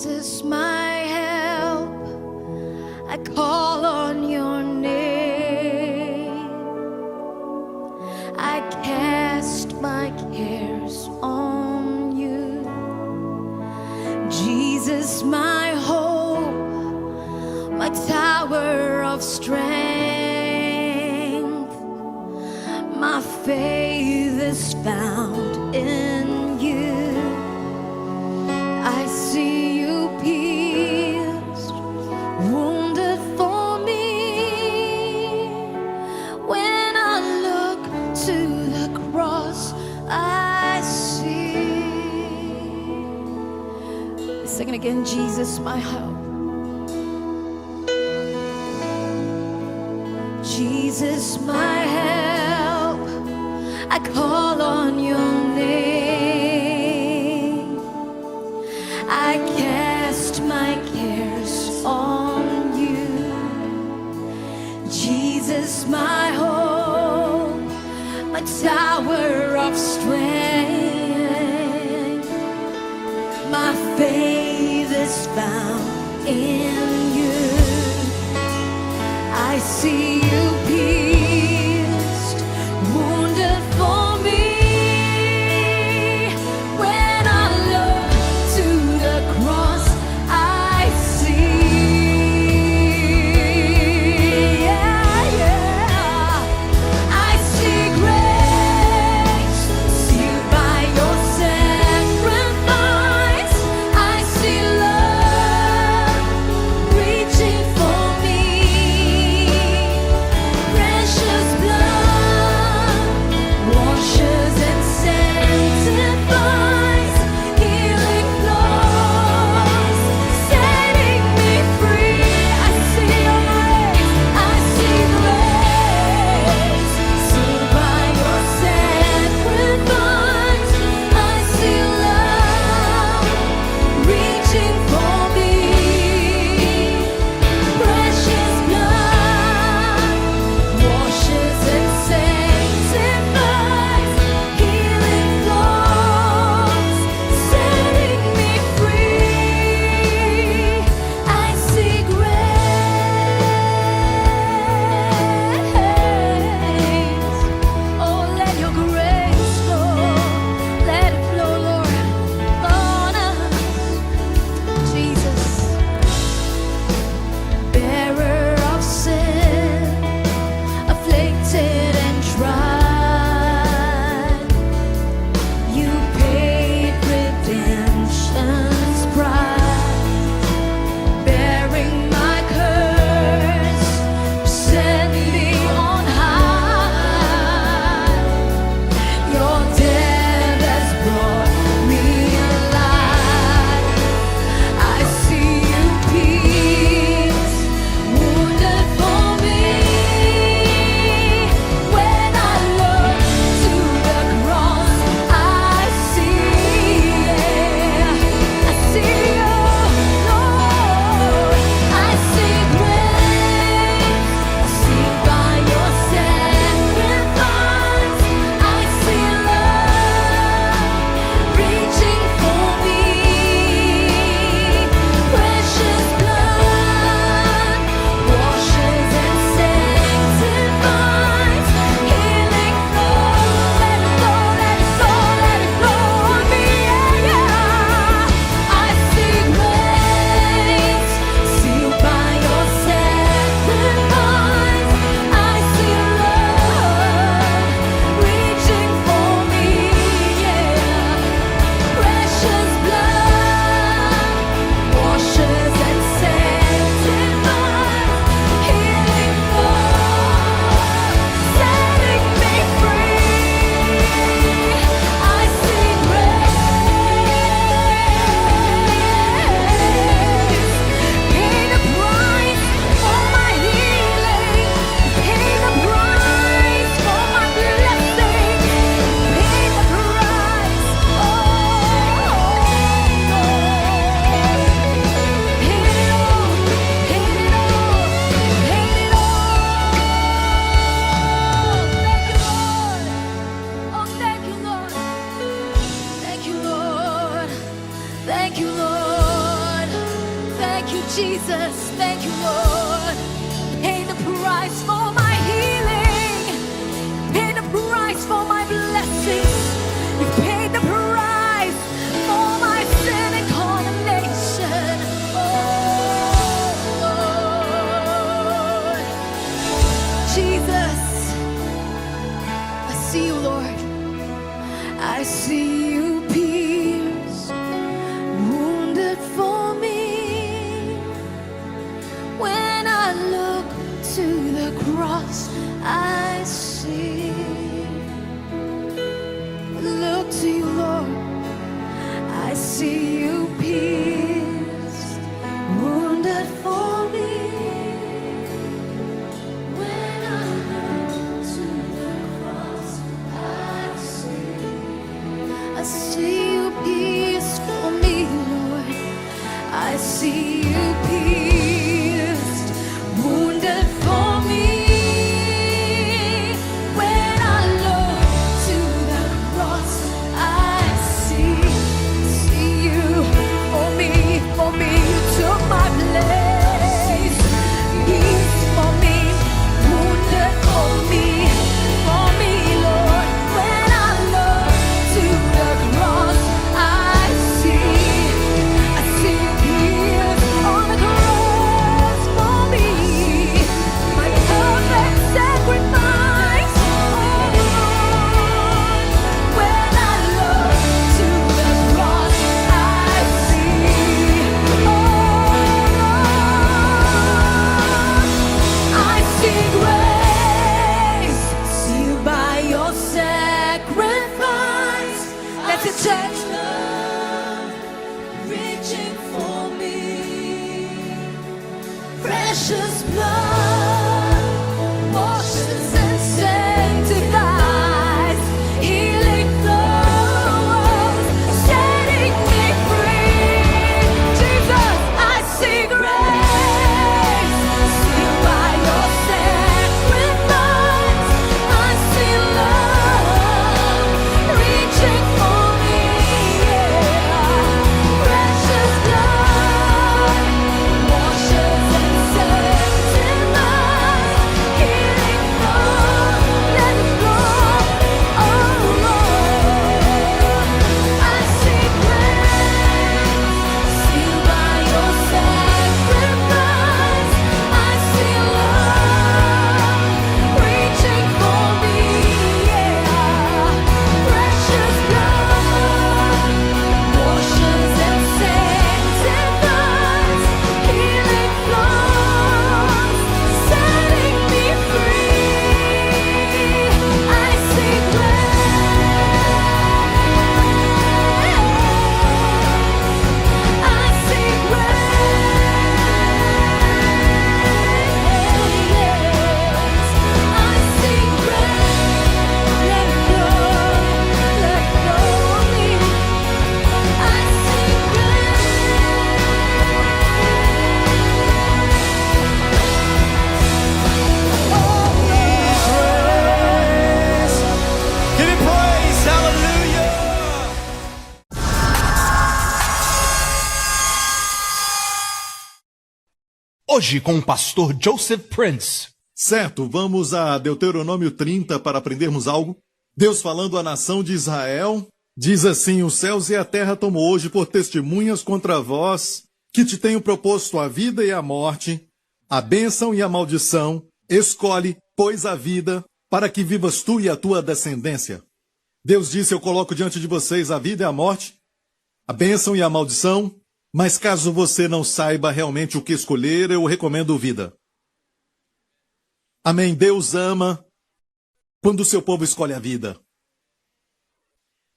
Jesus, my help, I call on your name. I cast my cares on you. Jesus, my hope, my tower of strength. My faith is found in you. I see you pierced, wounded for me. When I look to the cross, I see. Sing it again. Jesus, my hope. Jesus, my help, I call on your name. I cast my cares on you. Jesus, my hope, my tower of strength. My faith is found in you. I see you pierced, wounded for me. When I look to the cross, I see. Yeah, yeah. I see grace, sealed by your sacrifice. I see love reaching for me. Jesus, thank you, Lord. Pay the price for my healing. Pay the price for my blessings. You paid the price for my sin and condemnation. Oh, Lord. Jesus, I see you, Lord. I see you pierced, wounded for me. When I look to the cross, I see. Look to you, Lord. I see you pierced, wounded for me. When I look to the cross, I see you pierced for me, Lord. I see you pierced, wounded for me. When I look to the cross, I see you for me, for me. You took my place. Pierced for me, wounded for me, Lord. When I look to the cross, I see you pierced on the cross for me. My perfect sacrifice, oh Lord. When I look to the cross, I see, oh Lord, I see grace, sealed by your sacrifice. Let the church love reaching for me. Precious blood washes and sanctifies. Healing flows, setting me free. Jesus, I see grace, sealed by your sacrifice. I see love reaching for me. Precious blood washes and sanctifies. Healing flow, let it flow. Oh Lord, I see grace, sealed by your sacrifice. I see love reaching for me. Precious blood washes and sanctifies. Healing flows, setting me free. I see grace. I see grace. I see grace. Let it flow, let it flow me. I see Give him praise, hallelujah. Hoje com o pastor Joseph Prince. Certo, vamos a Deuteronômio 30 para aprendermos algo. Deus falando à nação de Israel, diz assim: os céus e a terra tomo hoje por testemunhas contra vós, que te tenho proposto a vida e a morte, a bênção e a maldição. Escolhe, pois, a vida, para que vivas tu e a tua descendência. Deus disse: eu coloco diante de vocês a vida e a morte, a bênção e a maldição, mas caso você não saiba realmente o que escolher, eu recomendo vida. Amém. Deus ama quando o seu povo escolhe a vida.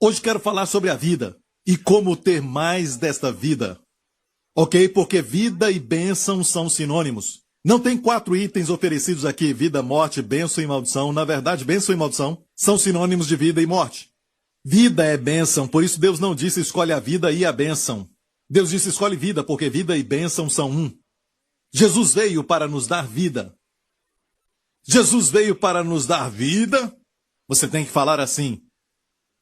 Hoje quero falar sobre a vida e como ter mais desta vida. Ok? Porque vida e bênção são sinônimos. Não tem 4 itens oferecidos aqui: vida, morte, bênção e maldição. Na verdade, bênção e maldição são sinônimos de vida e morte. Vida é bênção, por isso Deus não disse escolhe a vida e a bênção. Deus disse escolhe vida, porque vida e bênção são um. Jesus veio para nos dar vida. Jesus veio para nos dar vida. Você tem que falar assim: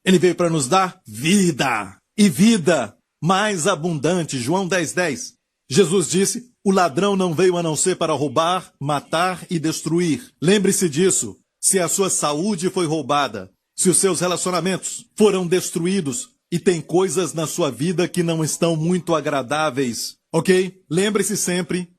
Ele veio para nos dar vida, e vida mais abundante. João 10:10. Jesus disse: O ladrão não veio a não ser para roubar, matar e destruir. Lembre-se disso. Se a sua saúde foi roubada, se os seus relacionamentos foram destruídos e tem coisas na sua vida que não estão muito agradáveis, ok? Lembre-se sempre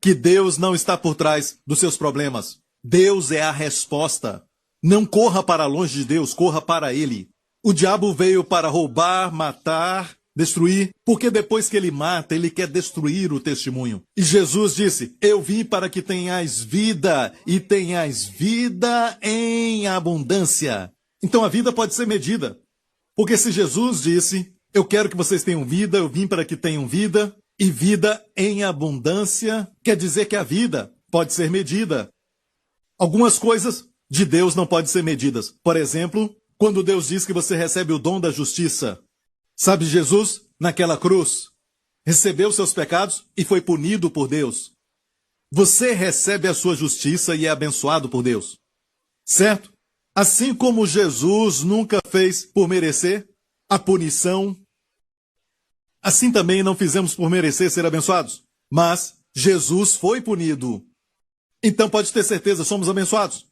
que Deus não está por trás dos seus problemas. Deus é a resposta. Não corra para longe de Deus, corra para Ele. O diabo veio para roubar, matar, destruir, porque depois que ele mata, ele quer destruir o testemunho. E Jesus disse, eu vim para que tenhais vida, e tenhais vida em abundância. Então a vida pode ser medida. Porque se Jesus disse, eu quero que vocês tenham vida, eu vim para que tenham vida, e vida em abundância, quer dizer que a vida pode ser medida. Algumas coisas de Deus não podem ser medidas. Por exemplo, quando Deus diz que você recebe o dom da justiça. Sabe, Jesus, naquela cruz, recebeu seus pecados e foi punido por Deus. Você recebe a sua justiça e é abençoado por Deus. Certo? Assim como Jesus nunca fez por merecer a punição, assim também não fizemos por merecer ser abençoados. Mas Jesus foi punido. Então pode ter certeza, somos abençoados.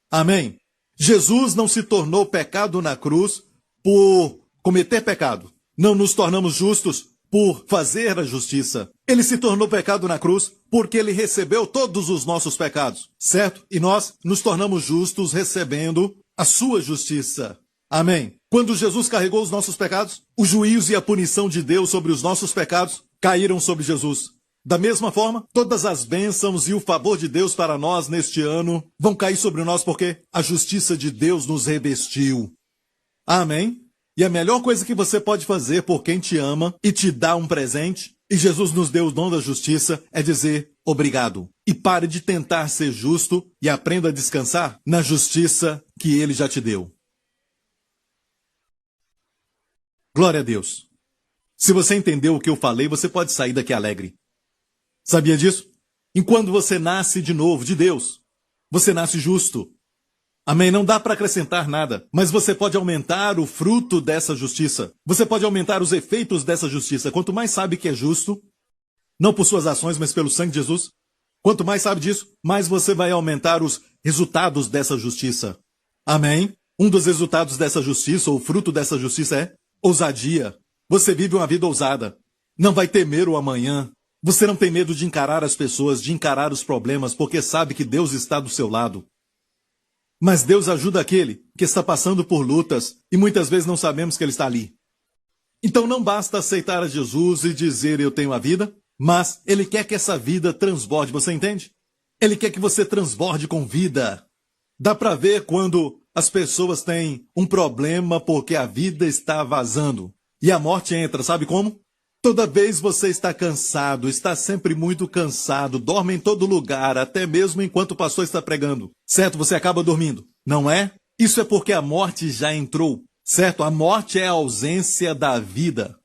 Amém? Jesus não se tornou pecado na cruz por cometer pecado. Não nos tornamos justos por fazer a justiça. Ele se tornou pecado na cruz porque ele recebeu todos os nossos pecados, certo? E nós nos tornamos justos recebendo a sua justiça. Amém? Quando Jesus carregou os nossos pecados, o juízo e a punição de Deus sobre os nossos pecados caíram sobre Jesus. Da mesma forma, todas as bênçãos e o favor de Deus para nós neste ano vão cair sobre nós porque a justiça de Deus nos revestiu. Amém? E a melhor coisa que você pode fazer por quem te ama e te dá um presente, e Jesus nos deu o dom da justiça, é dizer obrigado. E pare de tentar ser justo e aprenda a descansar na justiça que Ele já te deu. Glória a Deus. Se você entendeu o que eu falei, você pode sair daqui alegre. Sabia disso? Enquanto você nasce de novo de Deus, você nasce justo. Amém? Não dá para acrescentar nada, mas você pode aumentar o fruto dessa justiça. Você pode aumentar os efeitos dessa justiça. Quanto mais sabe que é justo, não por suas ações, mas pelo sangue de Jesus, quanto mais sabe disso, mais você vai aumentar os resultados dessa justiça. Amém? Um dos resultados dessa justiça, ou o fruto dessa justiça é ousadia. Você vive uma vida ousada. Não vai temer o amanhã. Você não tem medo de encarar as pessoas, de encarar os problemas, porque sabe que Deus está do seu lado. Mas Deus ajuda aquele que está passando por lutas e muitas vezes não sabemos que Ele está ali. Então não basta aceitar a Jesus e dizer eu tenho a vida, mas Ele quer que essa vida transborde, você entende? Ele quer que você transborde com vida. Dá para ver quando as pessoas têm um problema porque a vida está vazando e a morte entra, sabe como? Toda vez você está cansado, está sempre muito cansado, dorme em todo lugar, até mesmo enquanto o pastor está pregando. Certo? Você acaba dormindo, não é? Isso é porque a morte já entrou, certo? A morte é a ausência da vida.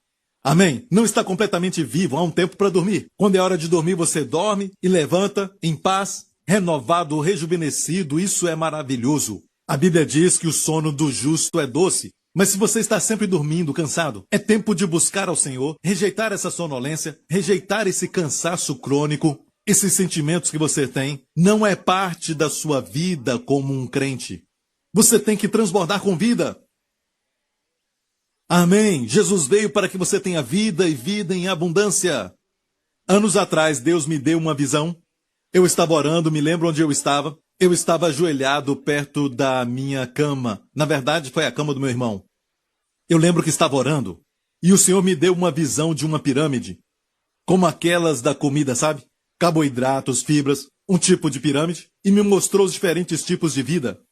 Amém? Não está completamente vivo, há um tempo para dormir. Quando é hora de dormir, você dorme e levanta em paz, renovado, rejuvenescido. Isso é maravilhoso. A Bíblia diz que o sono do justo é doce. Mas se você está sempre dormindo, cansado, é tempo de buscar ao Senhor, rejeitar essa sonolência, rejeitar esse cansaço crônico, esses sentimentos que você tem. Não é parte da sua vida como um crente. Você tem que transbordar com vida. Amém. Jesus veio para que você tenha vida e vida em abundância. Anos atrás, Deus me deu uma visão. Eu estava orando, me lembro onde eu estava. Eu estava ajoelhado perto da minha cama. Na verdade, foi a cama do meu irmão. Eu lembro que estava orando. E o Senhor me deu uma visão de uma pirâmide. Como aquelas da comida, sabe? Carboidratos, fibras, um tipo de pirâmide. E me mostrou os diferentes tipos de vida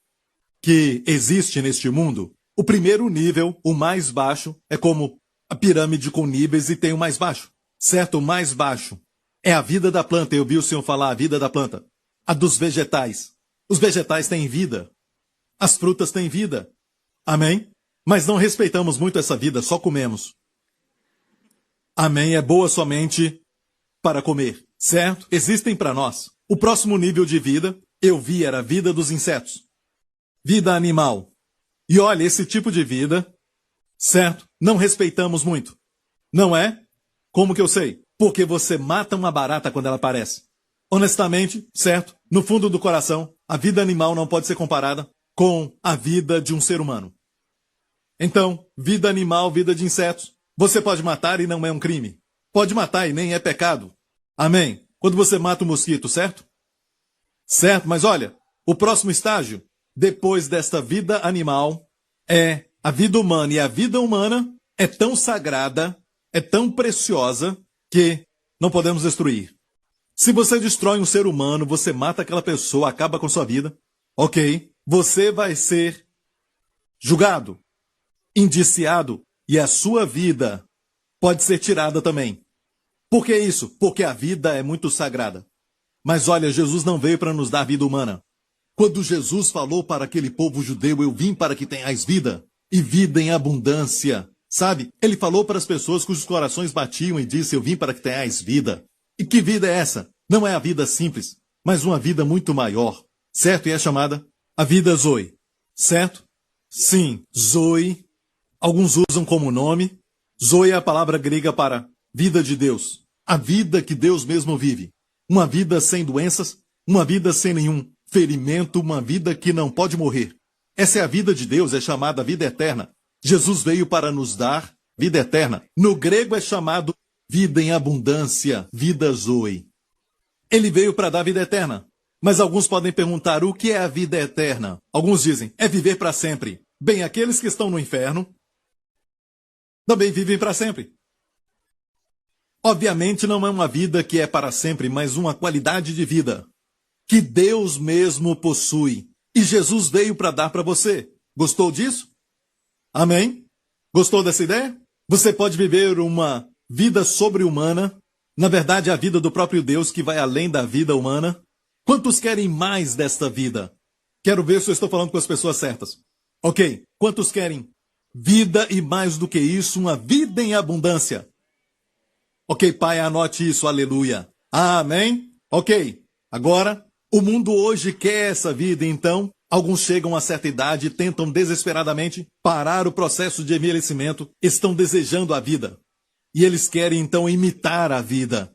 que existe neste mundo. O primeiro nível, o mais baixo, é como a pirâmide com níveis e tem o mais baixo. Certo? O mais baixo é a vida da planta. Eu vi o Senhor falar a vida da planta. A dos vegetais. Os vegetais têm vida. As frutas têm vida. Amém? Mas não respeitamos muito essa vida, só comemos. Amém? É boa somente para comer, certo? Existem para nós. O próximo nível de vida, eu vi, era a vida dos insetos. Vida animal. E olha, esse tipo de vida, certo? Não respeitamos muito. Não é? Como que eu sei? porque você mata uma barata quando ela aparece. Honestamente, certo? No fundo do coração, a vida animal não pode ser comparada com a vida de um ser humano. Então, vida animal, vida de insetos, você pode matar e não é um crime. Pode matar e nem é pecado. Amém? Quando você mata um mosquito, certo? Certo, mas olha, o próximo estágio, depois desta vida animal, é a vida humana. E a vida humana é tão sagrada, é tão preciosa, que não podemos destruir. Se você destrói um ser humano, você mata aquela pessoa, acaba com sua vida, ok? Você vai ser julgado, indiciado, e a sua vida pode ser tirada também. Por que isso? Porque a vida é muito sagrada. Mas olha, Jesus não veio para nos dar vida humana. Quando Jesus falou para aquele povo judeu, eu vim para que tenhais vida, e vida em abundância, sabe? Ele falou para as pessoas cujos corações batiam e disse, eu vim para que tenhais vida. E que vida é essa? Não é a vida simples, mas uma vida muito maior, certo? E é chamada a vida Zoe, certo? Sim, Zoe, alguns usam como nome. Zoe é a palavra grega para vida de Deus, a vida que Deus mesmo vive. Uma vida sem doenças, uma vida sem nenhum ferimento, uma vida que não pode morrer. Essa é a vida de Deus, é chamada vida eterna. Jesus veio para nos dar vida eterna. No grego é chamado vida em abundância, vida Zoe. Ele veio para dar vida eterna. Mas alguns podem perguntar, o que é a vida eterna? Alguns dizem, é viver para sempre. Bem, aqueles que estão no inferno também vivem para sempre. Obviamente não é uma vida que é para sempre, mas uma qualidade de vida que Deus mesmo possui. E Jesus veio para dar para você. Gostou disso? Amém? Gostou dessa ideia? Você pode viver uma vida sobre-humana, na verdade a vida do próprio Deus que vai além da vida humana. Quantos querem mais desta vida? Quero ver se eu estou falando com as pessoas certas. Ok, quantos querem vida e mais do que isso, uma vida em abundância? Ok, Pai, anote isso, aleluia. Amém? Ok, agora, o mundo hoje quer essa vida, então, alguns chegam a certa idade e tentam desesperadamente parar o processo de envelhecimento, estão desejando a vida. E eles querem, então, imitar a vida.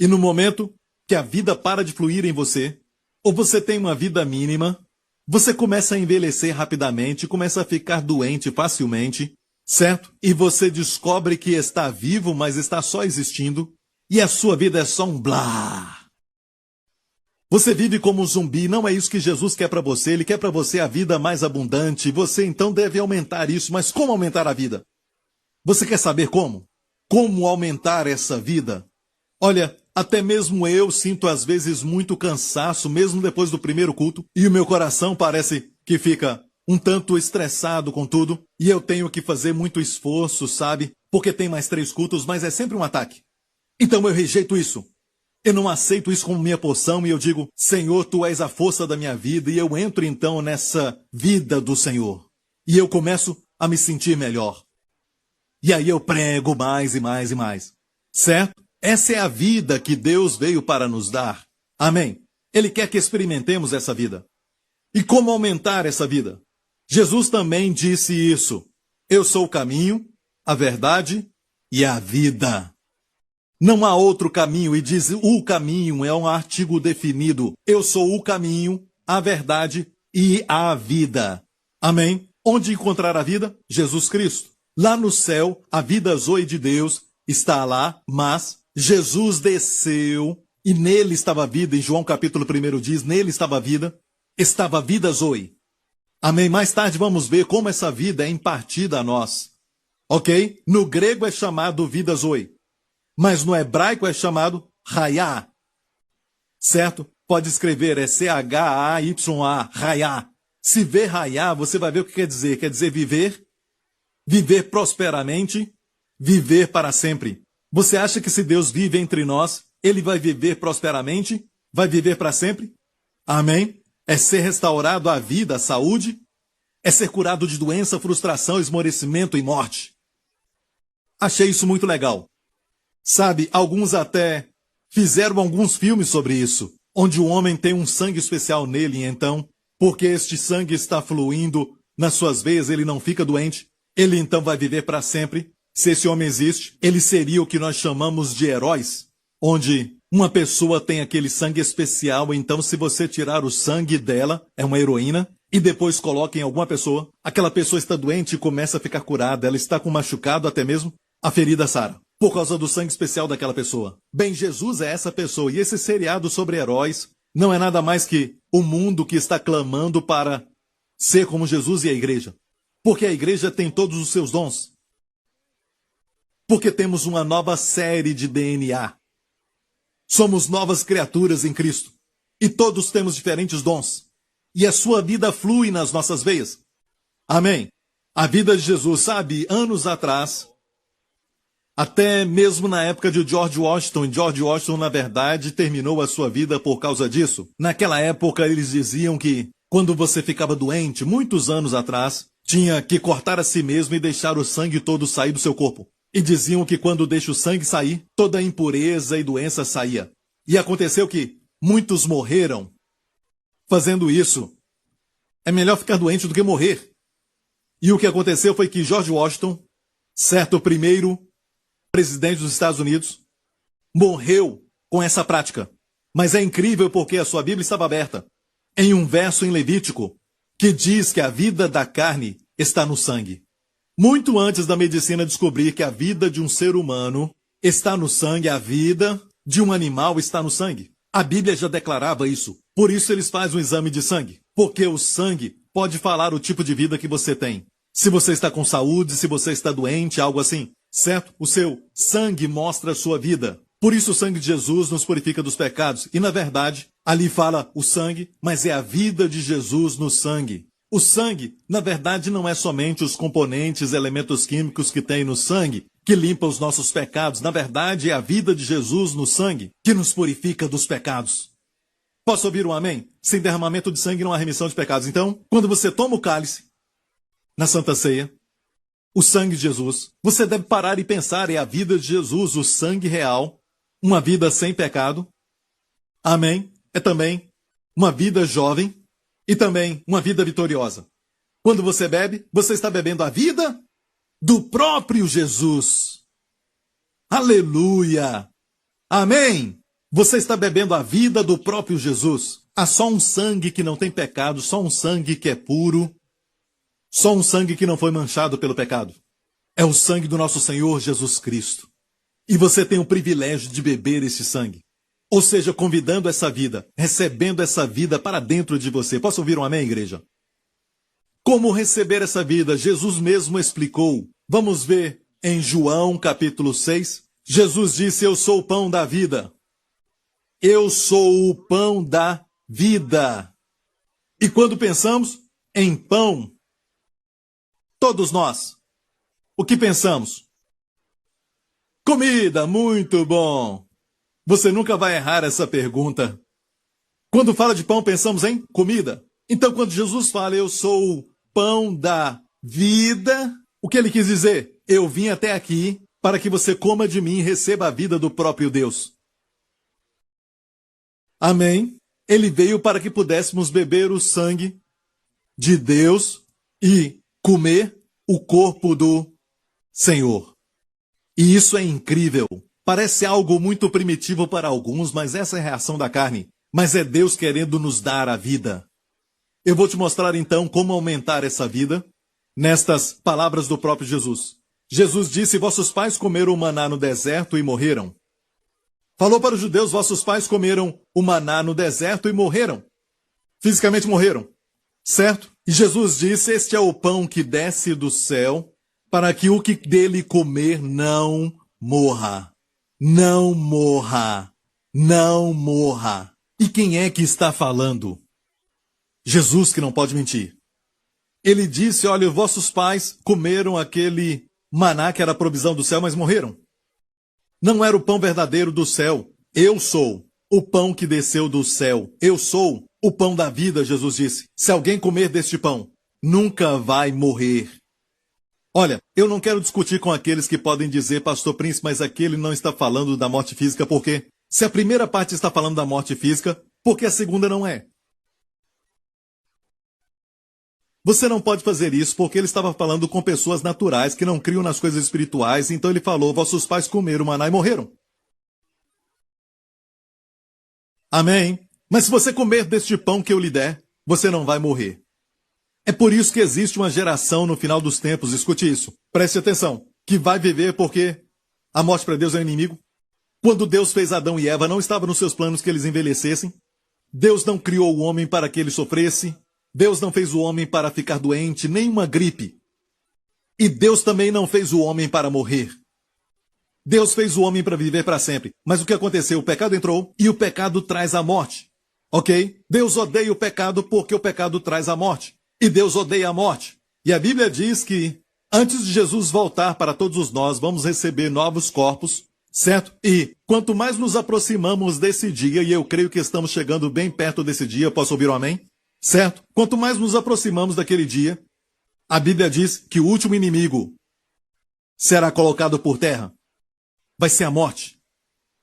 E no momento que a vida para de fluir em você, ou você tem uma vida mínima, você começa a envelhecer rapidamente, começa a ficar doente facilmente, certo? E você descobre que está vivo, mas está só existindo, e a sua vida é só um blá. Você vive como um zumbi, não é isso que Jesus quer para você, Ele quer para você a vida mais abundante, você então deve aumentar isso, mas como aumentar a vida? Você quer saber como? Como aumentar essa vida? Olha, até mesmo eu sinto às vezes muito cansaço, mesmo depois do primeiro culto, e o meu coração parece que fica um tanto estressado com tudo, e eu tenho que fazer muito esforço, sabe? Porque tem mais 3 cultos, mas é sempre um ataque. Então eu rejeito isso. Eu não aceito isso como minha porção, e eu digo, Senhor, Tu és a força da minha vida, e eu entro então nessa vida do Senhor. E eu começo a me sentir melhor. E aí eu prego mais e mais e mais. Certo? Essa é a vida que Deus veio para nos dar. Amém? Ele quer que experimentemos essa vida. E como aumentar essa vida? Jesus também disse isso. Eu sou o caminho, a verdade e a vida. Não há outro caminho, e diz o caminho é um artigo definido. Eu sou o caminho, a verdade e a vida. Amém? Onde encontrar a vida? Jesus Cristo. Lá no céu, a vida Zoe de Deus está lá, mas Jesus desceu e nele estava a vida. Em João capítulo 1 diz, nele estava a vida Zoe. Amém? Mais tarde vamos ver como essa vida é impartida a nós. Ok? No grego é chamado vida Zoe, mas no hebraico é chamado Hayá. Certo? Pode escrever, é C-H-A-Y-A, Hayá. Se ver Hayá, você vai ver o que quer dizer. Quer dizer viver, viver prosperamente, viver para sempre. Você acha que se Deus vive entre nós, Ele vai viver prosperamente? Vai viver para sempre? Amém? É ser restaurado à vida, à saúde? É ser curado de doença, frustração, esmorecimento e morte? Achei isso muito legal. Sabe, alguns até fizeram alguns filmes sobre isso, onde o homem tem um sangue especial nele, e então, porque este sangue está fluindo nas suas veias, ele não fica doente, ele então vai viver para sempre. Se esse homem existe, ele seria o que nós chamamos de heróis, onde uma pessoa tem aquele sangue especial, então se você tirar o sangue dela, é uma heroína, e depois coloca em alguma pessoa, aquela pessoa está doente e começa a ficar curada, ela está com machucado, até mesmo a ferida sara, por causa do sangue especial daquela pessoa. Bem, Jesus é essa pessoa, e esse seriado sobre heróis não é nada mais que o mundo que está clamando para ser como Jesus e a igreja. Porque a igreja tem todos os seus dons. Porque temos uma nova série de DNA. Somos novas criaturas em Cristo. E todos temos diferentes dons. E a sua vida flui nas nossas veias. Amém. A vida de Jesus, sabe, anos atrás, até mesmo na época de George Washington, na verdade, terminou a sua vida por causa disso. Naquela época, eles diziam que, quando você ficava doente, muitos anos atrás, tinha que cortar a si mesmo e deixar o sangue todo sair do seu corpo. E diziam que quando deixa o sangue sair, toda a impureza e doença saía. E aconteceu que muitos morreram fazendo isso. É melhor ficar doente do que morrer. E o que aconteceu foi que George Washington, certo primeiro presidente dos Estados Unidos, morreu com essa prática. Mas é incrível porque a sua Bíblia estava aberta em um verso em Levítico que diz que a vida da carne está no sangue. Muito antes da medicina descobrir que a vida de um ser humano está no sangue, a vida de um animal está no sangue. A Bíblia já declarava isso. Por isso eles fazem um exame de sangue. Porque o sangue pode falar o tipo de vida que você tem. Se você está com saúde, se você está doente, algo assim. Certo? O seu sangue mostra a sua vida. Por isso o sangue de Jesus nos purifica dos pecados. E na verdade, ali fala o sangue, mas é a vida de Jesus no sangue. O sangue, na verdade, não é somente os componentes, elementos químicos que tem no sangue, que limpa os nossos pecados. Na verdade, é a vida de Jesus no sangue, que nos purifica dos pecados. Posso ouvir um amém? Sem derramamento de sangue não há remissão de pecados. Então, quando você toma o cálice, na Santa Ceia, o sangue de Jesus, você deve parar e pensar, é a vida de Jesus, o sangue real, uma vida sem pecado. Amém? É também uma vida jovem e também uma vida vitoriosa. Quando você bebe, você está bebendo a vida do próprio Jesus. Aleluia! Amém! Você está bebendo a vida do próprio Jesus. Há só um sangue que não tem pecado, só um sangue que é puro, só um sangue que não foi manchado pelo pecado. É o sangue do nosso Senhor Jesus Cristo. E você tem o privilégio de beber esse sangue. Ou seja, convidando essa vida, recebendo essa vida para dentro de você. Posso ouvir um amém, igreja? Como receber essa vida? Jesus mesmo explicou. Vamos ver em João capítulo 6. Jesus disse, eu sou o pão da vida. Eu sou o pão da vida. E quando pensamos em pão, todos nós, o que pensamos? Comida, muito bom. Você nunca vai errar essa pergunta. Quando fala de pão, pensamos em comida. Então, quando Jesus fala, eu sou o pão da vida, o que ele quis dizer? Eu vim até aqui para que você coma de mim e receba a vida do próprio Deus. Amém? Ele veio para que pudéssemos beber o sangue de Deus e comer o corpo do Senhor. E isso é incrível. Parece algo muito primitivo para alguns, mas essa é a reação da carne. Mas é Deus querendo nos dar a vida. Eu vou te mostrar então como aumentar essa vida nestas palavras do próprio Jesus. Jesus disse, vossos pais comeram o maná no deserto e morreram. Falou para os judeus, vossos pais comeram o maná no deserto e morreram. Fisicamente morreram. Certo? E Jesus disse, este é o pão que desce do céu, para que o que dele comer não morra. Não morra. Não morra. E quem é que está falando? Jesus, que não pode mentir. Ele disse, olha, vossos pais comeram aquele maná que era a provisão do céu, mas morreram. Não era o pão verdadeiro do céu. Eu sou o pão que desceu do céu. Eu sou o pão da vida, Jesus disse. Se alguém comer deste pão, nunca vai morrer. Olha, eu não quero discutir com aqueles que podem dizer, Pastor Príncipe, mas aquele não está falando da morte física, por quê? Se a primeira parte está falando da morte física, por que a segunda não é? você não pode fazer isso porque ele estava falando com pessoas naturais que não criam nas coisas espirituais, então ele falou, vossos pais comeram maná e morreram. Amém? Mas se você comer deste pão que eu lhe der, você não vai morrer. É por isso que existe uma geração no final dos tempos, escute isso, preste atenção, que vai viver porque a morte para Deus é um inimigo. Quando Deus fez Adão e Eva, não estava nos seus planos que eles envelhecessem. Deus não criou o homem para que ele sofresse. Deus não fez o homem para ficar doente, nem uma gripe. E Deus também não fez o homem para morrer. Deus fez o homem para viver para sempre. Mas o que aconteceu? O pecado entrou e o pecado traz a morte. Ok? Deus odeia o pecado porque o pecado traz a morte. E Deus odeia a morte. E a Bíblia diz que antes de Jesus voltar para todos nós, vamos receber novos corpos, certo? E quanto mais nos aproximamos desse dia, e eu creio que estamos chegando bem perto desse dia, posso ouvir um amém? Certo? Quanto mais nos aproximamos daquele dia, a Bíblia diz que o último inimigo será colocado por terra. Vai ser a morte.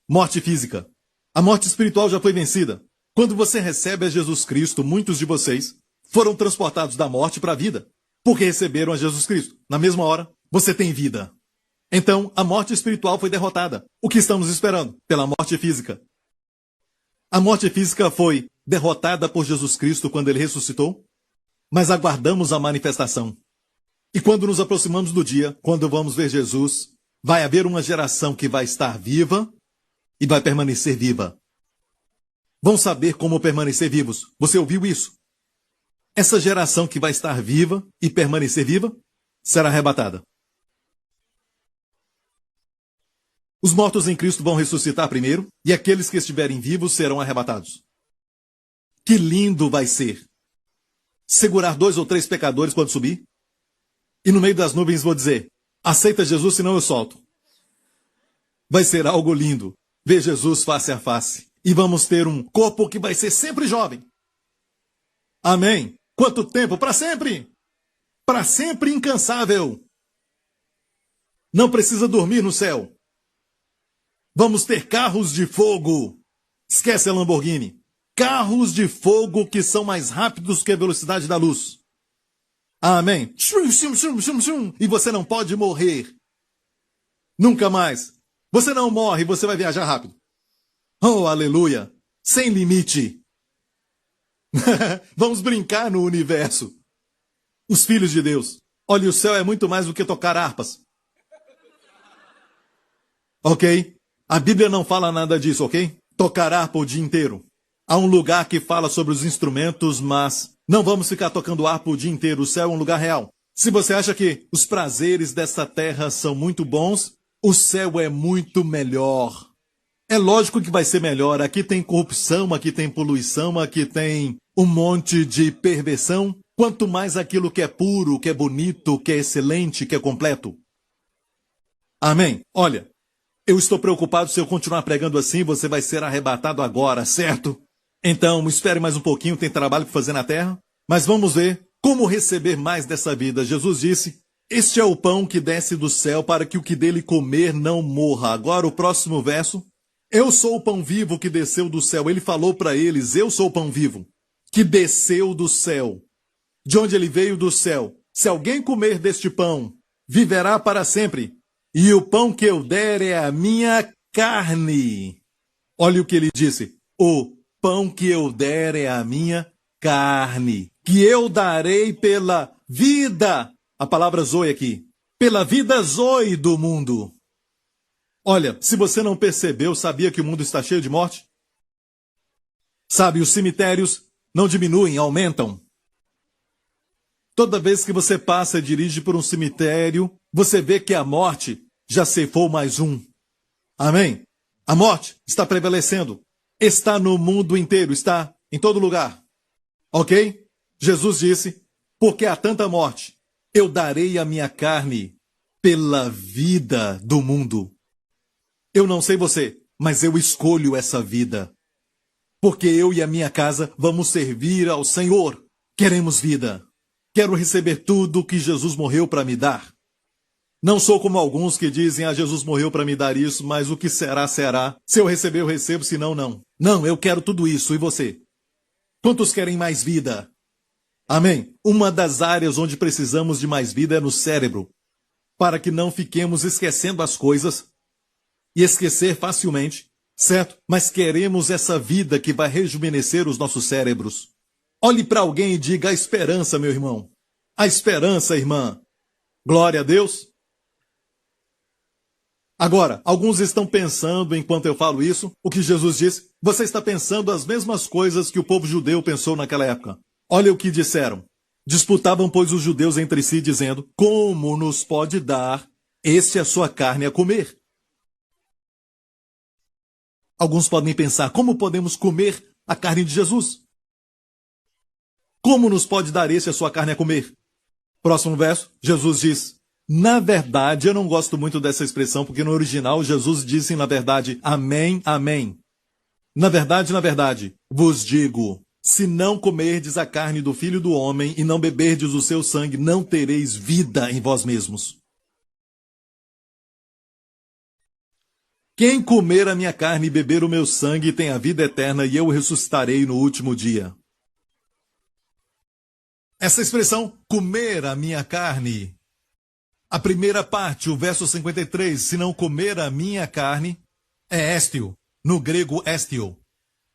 Morte física. A morte espiritual já foi vencida. Quando você recebe a Jesus Cristo, muitos de vocês foram transportados da morte para a vida, porque receberam a Jesus Cristo. Na mesma hora, você tem vida. Então, a morte espiritual foi derrotada. O que estamos esperando? Pela morte física. A morte física foi derrotada por Jesus Cristo quando ele ressuscitou, mas aguardamos a manifestação. E quando nos aproximamos do dia, quando vamos ver Jesus, vai haver uma geração que vai estar viva e vai permanecer viva. Vão saber como permanecer vivos. Você ouviu isso? Essa geração que vai estar viva e permanecer viva será arrebatada. Os mortos em Cristo vão ressuscitar primeiro e aqueles que estiverem vivos serão arrebatados. Que lindo vai ser! Segurar 2 ou 3 pecadores quando subir e no meio das nuvens vou dizer, aceita Jesus senão eu solto. Vai ser algo lindo ver Jesus face a face e vamos ter um corpo que vai ser sempre jovem. Amém? Quanto tempo? Para sempre! Para sempre incansável! Não precisa dormir no céu. Vamos ter carros de fogo. Esquece a Lamborghini. Carros de fogo que são mais rápidos que a velocidade da luz. Amém? E você não pode morrer. Nunca mais. Você não morre, você vai viajar rápido. Oh, aleluia! Sem limite. Vamos brincar no universo. Os filhos de Deus. Olha, o céu é muito mais do que tocar harpas. Ok? A Bíblia não fala nada disso, ok? Tocar harpa o dia inteiro. Há um lugar que fala sobre os instrumentos, mas não vamos ficar tocando harpa o dia inteiro. O céu é um lugar real. Se você acha que os prazeres dessa terra são muito bons, o céu é muito melhor. É lógico que vai ser melhor. Aqui tem corrupção, aqui tem poluição, aqui tem um monte de perversão. Quanto mais aquilo que é puro, que é bonito, que é excelente, que é completo. Amém? Olha, eu estou preocupado se eu continuar pregando assim, você vai ser arrebatado agora, certo? Então, espere mais um pouquinho, tem trabalho para fazer na terra. Mas vamos ver como receber mais dessa vida. Jesus disse, este é o pão que desce do céu para que o que dele comer não morra. Agora o próximo verso. Eu sou o pão vivo que desceu do céu. Ele falou para eles, eu sou o pão vivo que desceu do céu. De onde ele veio do céu. Se alguém comer deste pão, viverá para sempre. E o pão que eu der é a minha carne. Olha o que ele disse. O pão que eu der é a minha carne. Que eu darei pela vida. A palavra zoe aqui. Pela vida zoe do mundo. Olha, se você não percebeu, sabia que o mundo está cheio de morte? Sabe, os cemitérios não diminuem, aumentam. Toda vez que você passa e dirige por um cemitério, você vê que a morte já ceifou mais um. Amém? A morte está prevalecendo. Está no mundo inteiro, está em todo lugar. Ok? Jesus disse, porque há tanta morte, eu darei a minha carne pela vida do mundo. Eu não sei você, mas eu escolho essa vida. Porque eu e a minha casa vamos servir ao Senhor. Queremos vida. Quero receber tudo que Jesus morreu para me dar. Não sou como alguns que dizem, Jesus morreu para me dar isso, mas o que será, será. Se eu receber, eu recebo, se não, não. Não, eu quero tudo isso. E você? Quantos querem mais vida? Amém? Uma das áreas onde precisamos de mais vida é no cérebro, para que não fiquemos esquecendo as coisas e esquecer facilmente, certo? Mas queremos essa vida que vai rejuvenescer os nossos cérebros. Olhe para alguém e diga: a esperança, meu irmão. A esperança, irmã. Glória a Deus. Agora, alguns estão pensando, enquanto eu falo isso, o que Jesus disse. Você está pensando as mesmas coisas que o povo judeu pensou naquela época. Olha o que disseram. Disputavam, pois, os judeus entre si, dizendo: como nos pode dar este a sua carne a comer? Alguns podem pensar: como podemos comer a carne de Jesus? Como nos pode dar este a sua carne a comer? Próximo verso, Jesus diz: na verdade, eu não gosto muito dessa expressão, porque no original Jesus disse, na verdade, amém, amém. Na verdade, vos digo, se não comerdes a carne do Filho do Homem e não beberdes o seu sangue, não tereis vida em vós mesmos. Quem comer a minha carne e beber o meu sangue tem a vida eterna, e eu o ressuscitarei no último dia. Essa expressão, comer a minha carne, a primeira parte, o verso 53, se não comer a minha carne, é estio, no grego estio.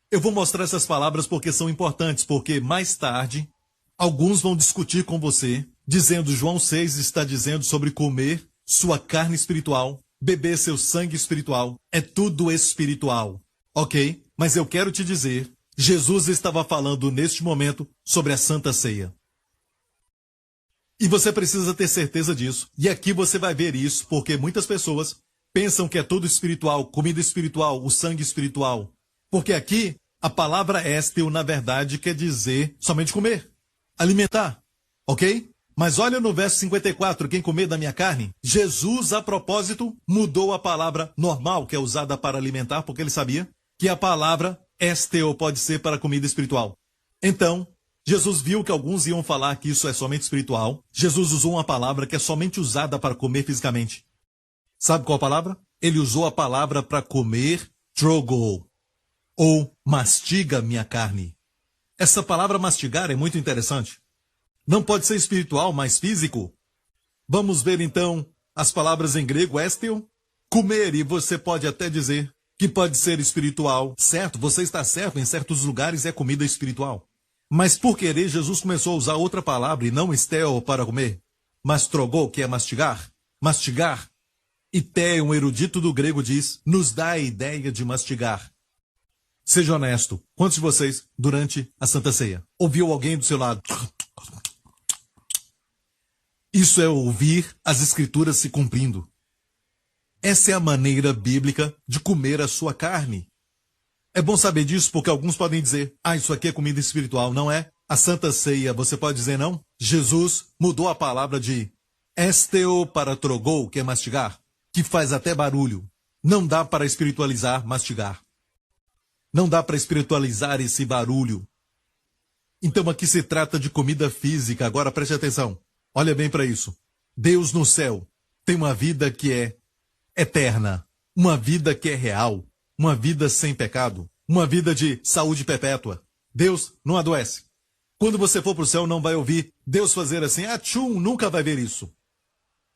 Eu vou mostrar essas palavras porque são importantes, porque mais tarde, alguns vão discutir com você, dizendo: João 6 está dizendo sobre comer sua carne espiritual, beber seu sangue espiritual, é tudo espiritual, ok? Mas eu quero te dizer, Jesus estava falando neste momento sobre a Santa Ceia. E você precisa ter certeza disso. E aqui você vai ver isso, porque muitas pessoas pensam que é tudo espiritual, comida espiritual, o sangue espiritual. Porque aqui, a palavra esteu, na verdade, quer dizer somente comer, alimentar, ok? Mas olha no verso 54, quem comer da minha carne, Jesus, a propósito, mudou a palavra normal, que é usada para alimentar, porque ele sabia que a palavra esteu pode ser para comida espiritual. Então, Jesus viu que alguns iam falar que isso é somente espiritual. Jesus usou uma palavra que é somente usada para comer fisicamente. Sabe qual a palavra? Ele usou a palavra para comer trogo, ou mastiga minha carne. Essa palavra mastigar é muito interessante. Não pode ser espiritual, mas físico. Vamos ver então as palavras em grego, esteu, comer, e você pode até dizer que pode ser espiritual. Certo, você está certo, em certos lugares é comida espiritual. Mas por querer, Jesus começou a usar outra palavra, e não esteo para comer, mas trogou, que é mastigar. Mastigar. E Té, um erudito do grego, diz, nos dá a ideia de mastigar. Seja honesto, quantos de vocês, durante a Santa Ceia, ouviu alguém do seu lado? Isso é ouvir as Escrituras se cumprindo. Essa é a maneira bíblica de comer a sua carne. É bom saber disso porque alguns podem dizer, isso aqui é comida espiritual, não é? A Santa Ceia, você pode dizer não? Jesus mudou a palavra de esteu para trogou, que é mastigar, que faz até barulho. Não dá para espiritualizar mastigar. Não dá para espiritualizar esse barulho. Então aqui se trata de comida física. Agora preste atenção. Olha bem para isso. Deus no céu tem uma vida que é eterna, uma vida que é real, uma vida sem pecado, uma vida de saúde perpétua. Deus não adoece. Quando você for para o céu, não vai ouvir Deus fazer assim, tchum, nunca vai ver isso.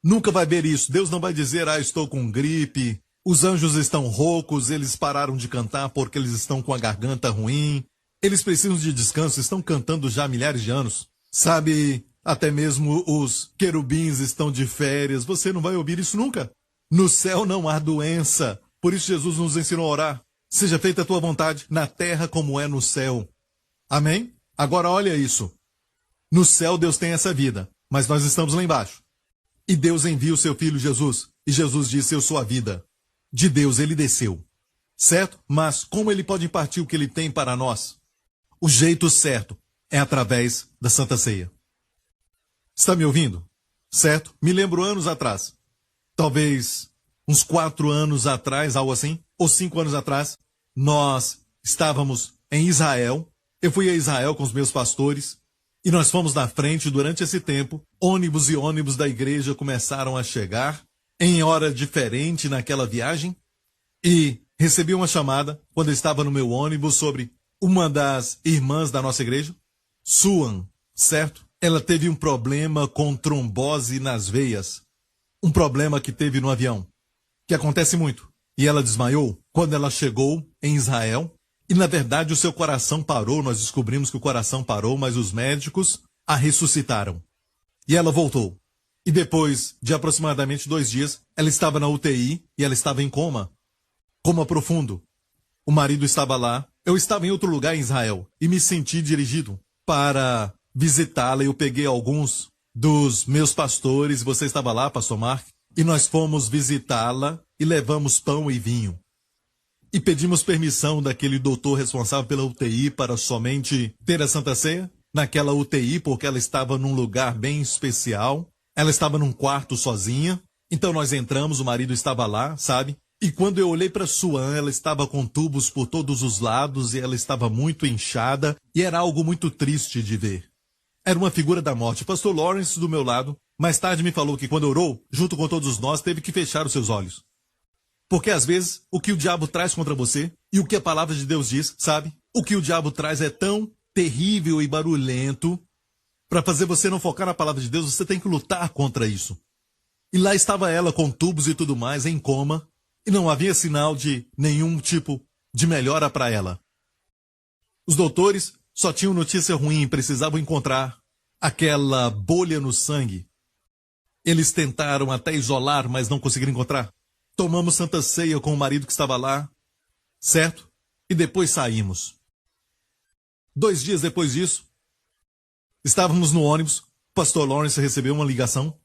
Nunca vai ver isso. Deus não vai dizer, estou com gripe, os anjos estão roucos, eles pararam de cantar porque eles estão com a garganta ruim, eles precisam de descanso, estão cantando já há milhares de anos. Sabe, até mesmo os querubins estão de férias, você não vai ouvir isso nunca. No céu não há doença. Por isso Jesus nos ensinou a orar. Seja feita a tua vontade, na terra como é no céu. Amém? Agora olha isso. No céu Deus tem essa vida, mas nós estamos lá embaixo. E Deus envia o seu Filho Jesus. E Jesus disse, eu sou a vida. De Deus ele desceu. Certo? Mas como ele pode impartir o que ele tem para nós? O jeito certo é através da Santa Ceia. Está me ouvindo? Certo? Me lembro anos atrás. Talvez uns 4 anos atrás, algo assim, ou 5 anos atrás, nós estávamos em Israel. Eu fui a Israel com os meus pastores e nós fomos na frente. Durante esse tempo, ônibus e ônibus da igreja começaram a chegar em hora diferente naquela viagem e recebi uma chamada quando eu estava no meu ônibus sobre uma das irmãs da nossa igreja, Suan, certo? Ela teve um problema com trombose nas veias. Um problema que teve no avião, que acontece muito. E ela desmaiou quando ela chegou em Israel. E, na verdade, o seu coração parou. Nós descobrimos que o coração parou, mas os médicos a ressuscitaram. E ela voltou. E depois de aproximadamente 2 dias, ela estava na UTI e ela estava em coma. Coma profundo. O marido estava lá. Eu estava em outro lugar em Israel e me senti dirigido para visitá-la. Eu peguei alguns dos meus pastores. Você estava lá, pastor Mark? E nós fomos visitá-la e levamos pão e vinho. E pedimos permissão daquele doutor responsável pela UTI para somente ter a Santa Ceia naquela UTI, porque ela estava num lugar bem especial. Ela estava num quarto sozinha. Então nós entramos, o marido estava lá, sabe? E quando eu olhei para Suan, ela estava com tubos por todos os lados e ela estava muito inchada e era algo muito triste de ver. Era uma figura da morte. O pastor Lawrence, do meu lado, mais tarde me falou que quando orou, junto com todos nós, teve que fechar os seus olhos. Porque às vezes, o que o diabo traz contra você e o que a palavra de Deus diz, sabe? O que o diabo traz é tão terrível e barulhento. Para fazer você não focar na palavra de Deus, você tem que lutar contra isso. E lá estava ela com tubos e tudo mais, em coma, e não havia sinal de nenhum tipo de melhora para ela. Os doutores só tinham notícia ruim, precisavam encontrar aquela bolha no sangue. Eles tentaram até isolar, mas não conseguiram encontrar. Tomamos Santa Ceia com o marido que estava lá, certo? E depois saímos. 2 dias depois disso, estávamos no ônibus, o pastor Lawrence recebeu uma ligação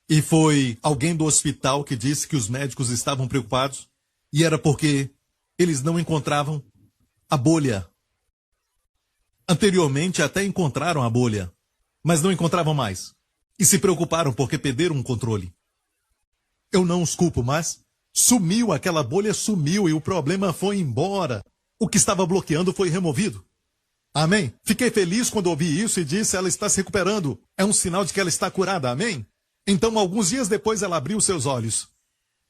e foi alguém do hospital que disse que os médicos estavam preocupados e era porque eles não encontravam a bolha. Anteriormente até encontraram a bolha, mas não encontravam mais. E se preocuparam porque perderam o controle. Eu não os culpo, mas sumiu, aquela bolha sumiu e o problema foi embora. O que estava bloqueando foi removido. Amém? Fiquei feliz quando ouvi isso e disse, ela está se recuperando. É um sinal de que ela está curada, amém? Então, alguns dias depois, ela abriu seus olhos.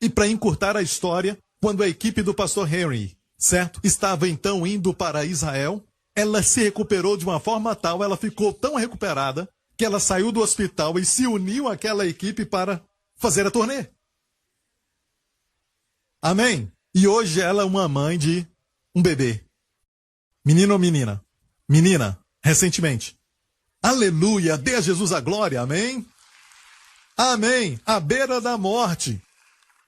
E para encurtar a história, quando a equipe do pastor Henry, certo, estava então indo para Israel, ela se recuperou de uma forma tal, ela ficou tão recuperada, que ela saiu do hospital e se uniu àquela equipe para fazer a turnê. Amém? E hoje ela é uma mãe de um bebê. Menino ou menina? Menina, recentemente. Aleluia, dê a Jesus a glória, amém? Amém, à beira da morte.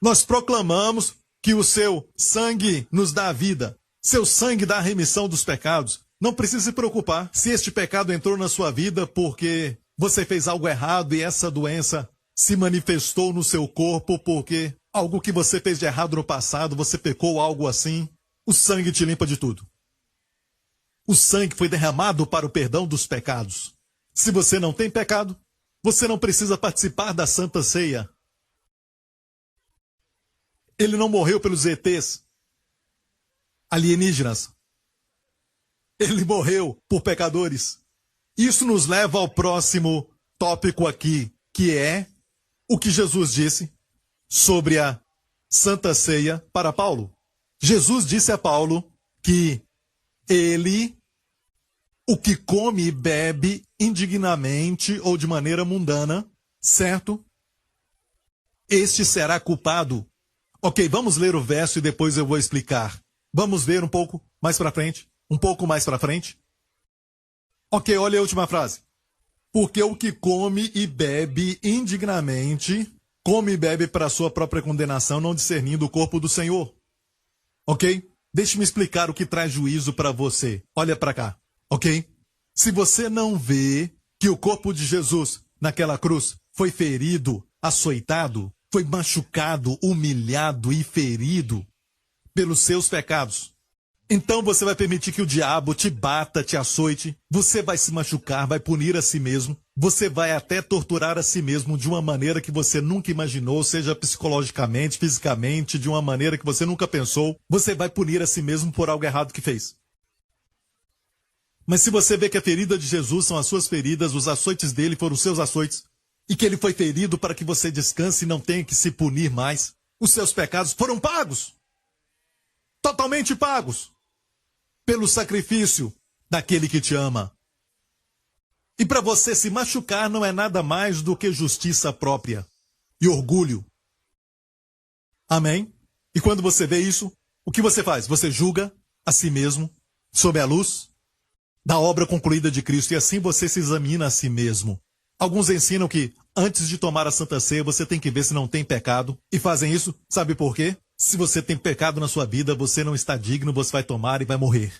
Nós proclamamos que o seu sangue nos dá a vida. Seu sangue dá a remissão dos pecados. Não precisa se preocupar se este pecado entrou na sua vida porque você fez algo errado e essa doença se manifestou no seu corpo porque algo que você fez de errado no passado, você pecou algo assim. O sangue te limpa de tudo. O sangue foi derramado para o perdão dos pecados. Se você não tem pecado, você não precisa participar da Santa Ceia. Ele não morreu pelos ETs alienígenas. Ele morreu por pecadores. Isso nos leva ao próximo tópico aqui, que é o que Jesus disse sobre a Santa Ceia para Paulo. Jesus disse a Paulo que ele, o que come e bebe indignamente ou de maneira mundana, certo? Este será culpado. Ok, vamos ler o verso e depois eu vou explicar. Vamos ver um pouco mais para frente. Um pouco mais para frente. Ok, olha a última frase. Porque o que come e bebe indignamente, come e bebe para a sua própria condenação, não discernindo o corpo do Senhor. Ok? Deixe-me explicar o que traz juízo para você. Olha para cá, ok? Se você não vê que o corpo de Jesus naquela cruz foi ferido, açoitado, foi machucado, humilhado e ferido pelos seus pecados, então você vai permitir que o diabo te bata, te açoite, você vai se machucar, vai punir a si mesmo, você vai até torturar a si mesmo de uma maneira que você nunca imaginou, seja psicologicamente, fisicamente, de uma maneira que você nunca pensou, você vai punir a si mesmo por algo errado que fez. Mas se você vê que a ferida de Jesus são as suas feridas, os açoites dele foram os seus açoites, e que ele foi ferido para que você descanse e não tenha que se punir mais, os seus pecados foram pagos. Totalmente pagos. Pelo sacrifício daquele que te ama. E para você se machucar não é nada mais do que justiça própria e orgulho. Amém? E quando você vê isso, o que você faz? Você julga a si mesmo sob a luz da obra concluída de Cristo, e assim você se examina a si mesmo. Alguns ensinam que antes de tomar a Santa Ceia você tem que ver se não tem pecado, e fazem isso, sabe por quê? Se você tem pecado na sua vida, você não está digno, você vai tomar e vai morrer.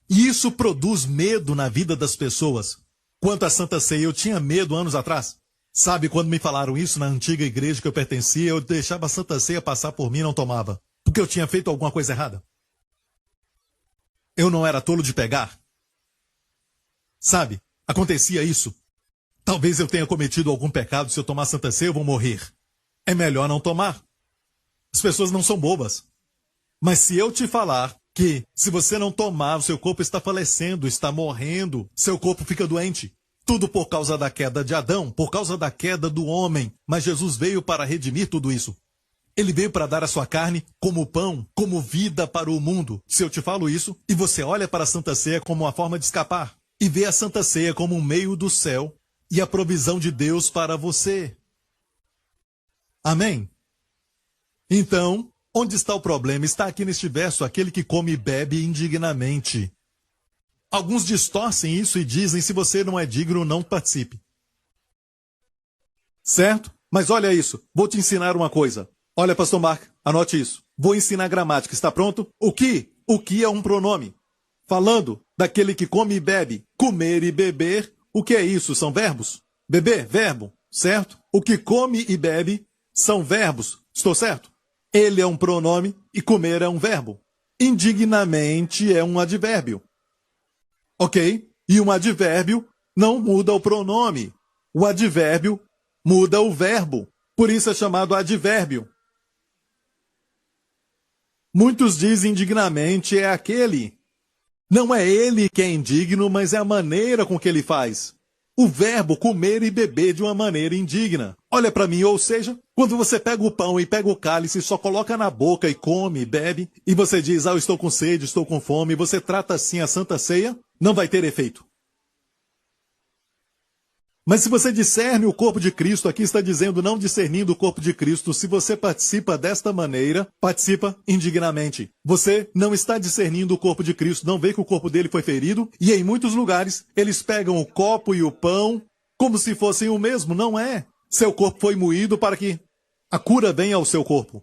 E isso produz medo na vida das pessoas. Quanto à Santa Ceia, eu tinha medo anos atrás. Sabe, quando me falaram isso na antiga igreja que eu pertencia, eu deixava a Santa Ceia passar por mim e não tomava, porque eu tinha feito alguma coisa errada. Eu não era tolo de pegar. Sabe, acontecia isso. Talvez eu tenha cometido algum pecado, se eu tomar Santa Ceia eu vou morrer. É melhor não tomar. As pessoas não são bobas. Mas se eu te falar que se você não tomar, o seu corpo está falecendo, está morrendo, seu corpo fica doente. Tudo por causa da queda de Adão, por causa da queda do homem. Mas Jesus veio para redimir tudo isso. Ele veio para dar a sua carne como pão, como vida para o mundo. Se eu te falo isso, e você olha para a Santa Ceia como uma forma de escapar, e vê a Santa Ceia como um meio do céu e a provisão de Deus para você. Amém? Então, onde está o problema? Está aqui neste verso, aquele que come e bebe indignamente. Alguns distorcem isso e dizem, se você não é digno, não participe. Certo? Mas olha isso, vou te ensinar uma coisa. Olha, pastor Mark, anote isso. Vou ensinar gramática, está pronto? O que é um pronome? Falando daquele que come e bebe. Comer e beber, o que é isso? São verbos? Beber, verbo, certo? O que come e bebe são verbos, estou certo? Ele é um pronome e comer é um verbo. Indignamente é um advérbio. Ok? E um advérbio não muda o pronome. O advérbio muda o verbo. Por isso é chamado advérbio. Muitos dizem indignamente é aquele. Não é ele que é indigno, mas é a maneira com que ele faz. O verbo comer e beber de uma maneira indigna. Olha para mim, ou seja, quando você pega o pão e pega o cálice, só coloca na boca e come e bebe, e você diz, eu estou com sede, estou com fome, e você trata assim a Santa Ceia, não vai ter efeito. Mas se você discerne o corpo de Cristo, aqui está dizendo não discernindo o corpo de Cristo, se você participa desta maneira, participa indignamente. Você não está discernindo o corpo de Cristo, não vê que o corpo dele foi ferido, e em muitos lugares eles pegam o copo e o pão como se fossem o mesmo, não é. Seu corpo foi moído para que a cura venha ao seu corpo.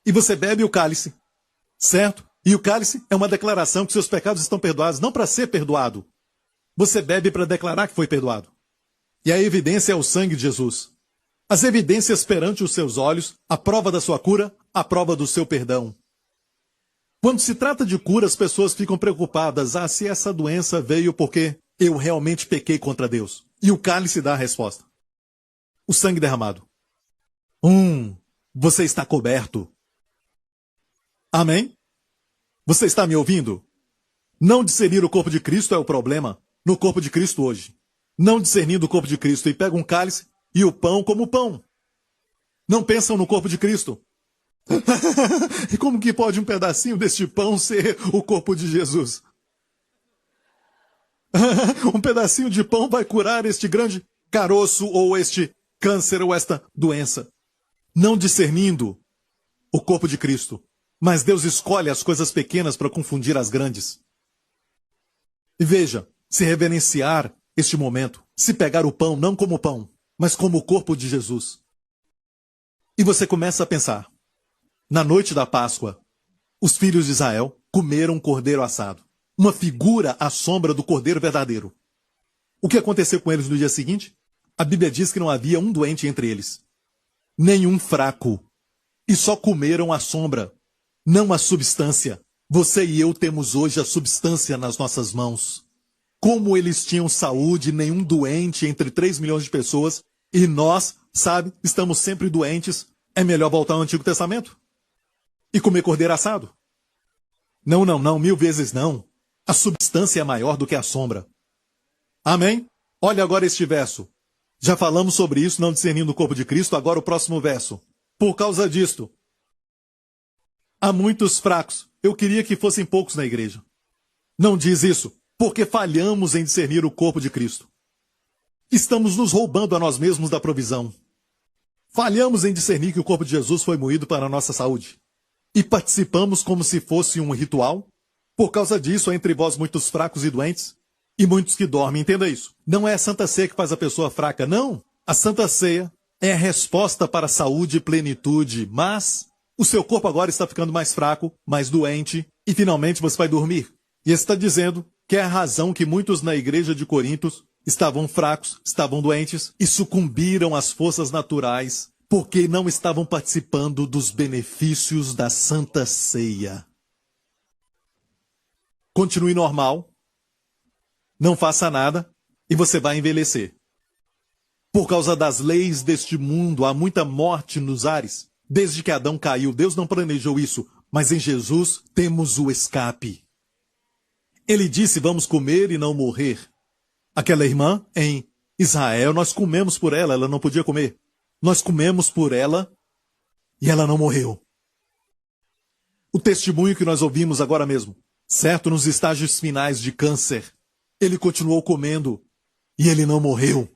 E você bebe o cálice, certo? E o cálice é uma declaração que seus pecados estão perdoados, não para ser perdoado. Você bebe para declarar que foi perdoado. E a evidência é o sangue de Jesus. As evidências perante os seus olhos, a prova da sua cura, a prova do seu perdão. Quando se trata de cura, as pessoas ficam preocupadas. Ah, se essa doença veio porque eu realmente pequei contra Deus. E o cálice dá a resposta. O sangue derramado. Você está coberto. Amém? Você está me ouvindo? Não discernir o corpo de Cristo é o problema. No corpo de Cristo hoje. Não discernindo o corpo de Cristo e pega um cálice e o pão como pão. Não pensam no corpo de Cristo. E como que pode um pedacinho deste pão ser o corpo de Jesus? Um pedacinho de pão vai curar este grande caroço ou este câncer ou esta doença. Não discernindo o corpo de Cristo. Mas Deus escolhe as coisas pequenas para confundir as grandes. E veja, se reverenciar este momento, se pegar o pão não como pão, mas como o corpo de Jesus. E você começa a pensar, na noite da Páscoa, os filhos de Israel comeram um cordeiro assado, uma figura à sombra do cordeiro verdadeiro. O que aconteceu com eles no dia seguinte? A Bíblia diz que não havia um doente entre eles, nenhum fraco, e só comeram a sombra, não a substância. Você e eu temos hoje a substância nas nossas mãos. Como eles tinham saúde, nenhum doente entre 3 milhões de pessoas, e nós, sabe, estamos sempre doentes, é melhor voltar ao Antigo Testamento? E comer cordeiro assado? Não, 1000 vezes não. A substância é maior do que a sombra. Amém? Olha agora este verso. Já falamos sobre isso, não discernindo o corpo de Cristo, agora o próximo verso. Por causa disto, há muitos fracos. Eu queria que fossem poucos na igreja. Não diz isso. Porque falhamos em discernir o corpo de Cristo. Estamos nos roubando a nós mesmos da provisão. Falhamos em discernir que o corpo de Jesus foi moído para a nossa saúde. E participamos como se fosse um ritual. Por causa disso, há entre vós muitos fracos e doentes, e muitos que dormem. Entenda isso. Não é a Santa Ceia que faz a pessoa fraca, não. A Santa Ceia é a resposta para a saúde e plenitude, mas o seu corpo agora está ficando mais fraco, mais doente, e finalmente você vai dormir. E está dizendo que é a razão que muitos na igreja de Corinto estavam fracos, estavam doentes e sucumbiram às forças naturais porque não estavam participando dos benefícios da Santa Ceia. Continue normal, não faça nada e você vai envelhecer. Por causa das leis deste mundo, há muita morte nos ares. Desde que Adão caiu, Deus não planejou isso, mas em Jesus temos o escape. Ele disse, vamos comer e não morrer. Aquela irmã em Israel, nós comemos por ela, ela não podia comer. Nós comemos por ela e ela não morreu. O testemunho que nós ouvimos agora mesmo, certo, nos estágios finais de câncer, ele continuou comendo e ele não morreu.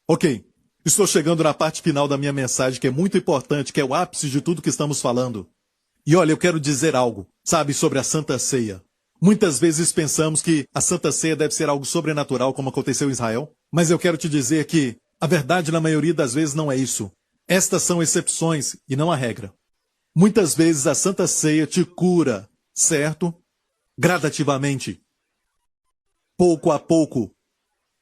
Ok, estou chegando na parte final da minha mensagem, que é muito importante, que é o ápice de tudo que estamos falando. E olha, eu quero dizer algo, sabe, sobre a Santa Ceia. Muitas vezes pensamos que a Santa Ceia deve ser algo sobrenatural, como aconteceu em Israel, mas eu quero te dizer que a verdade na maioria das vezes não é isso. Estas são exceções e não a regra. Muitas vezes a Santa Ceia te cura, certo? Gradativamente. Pouco a pouco.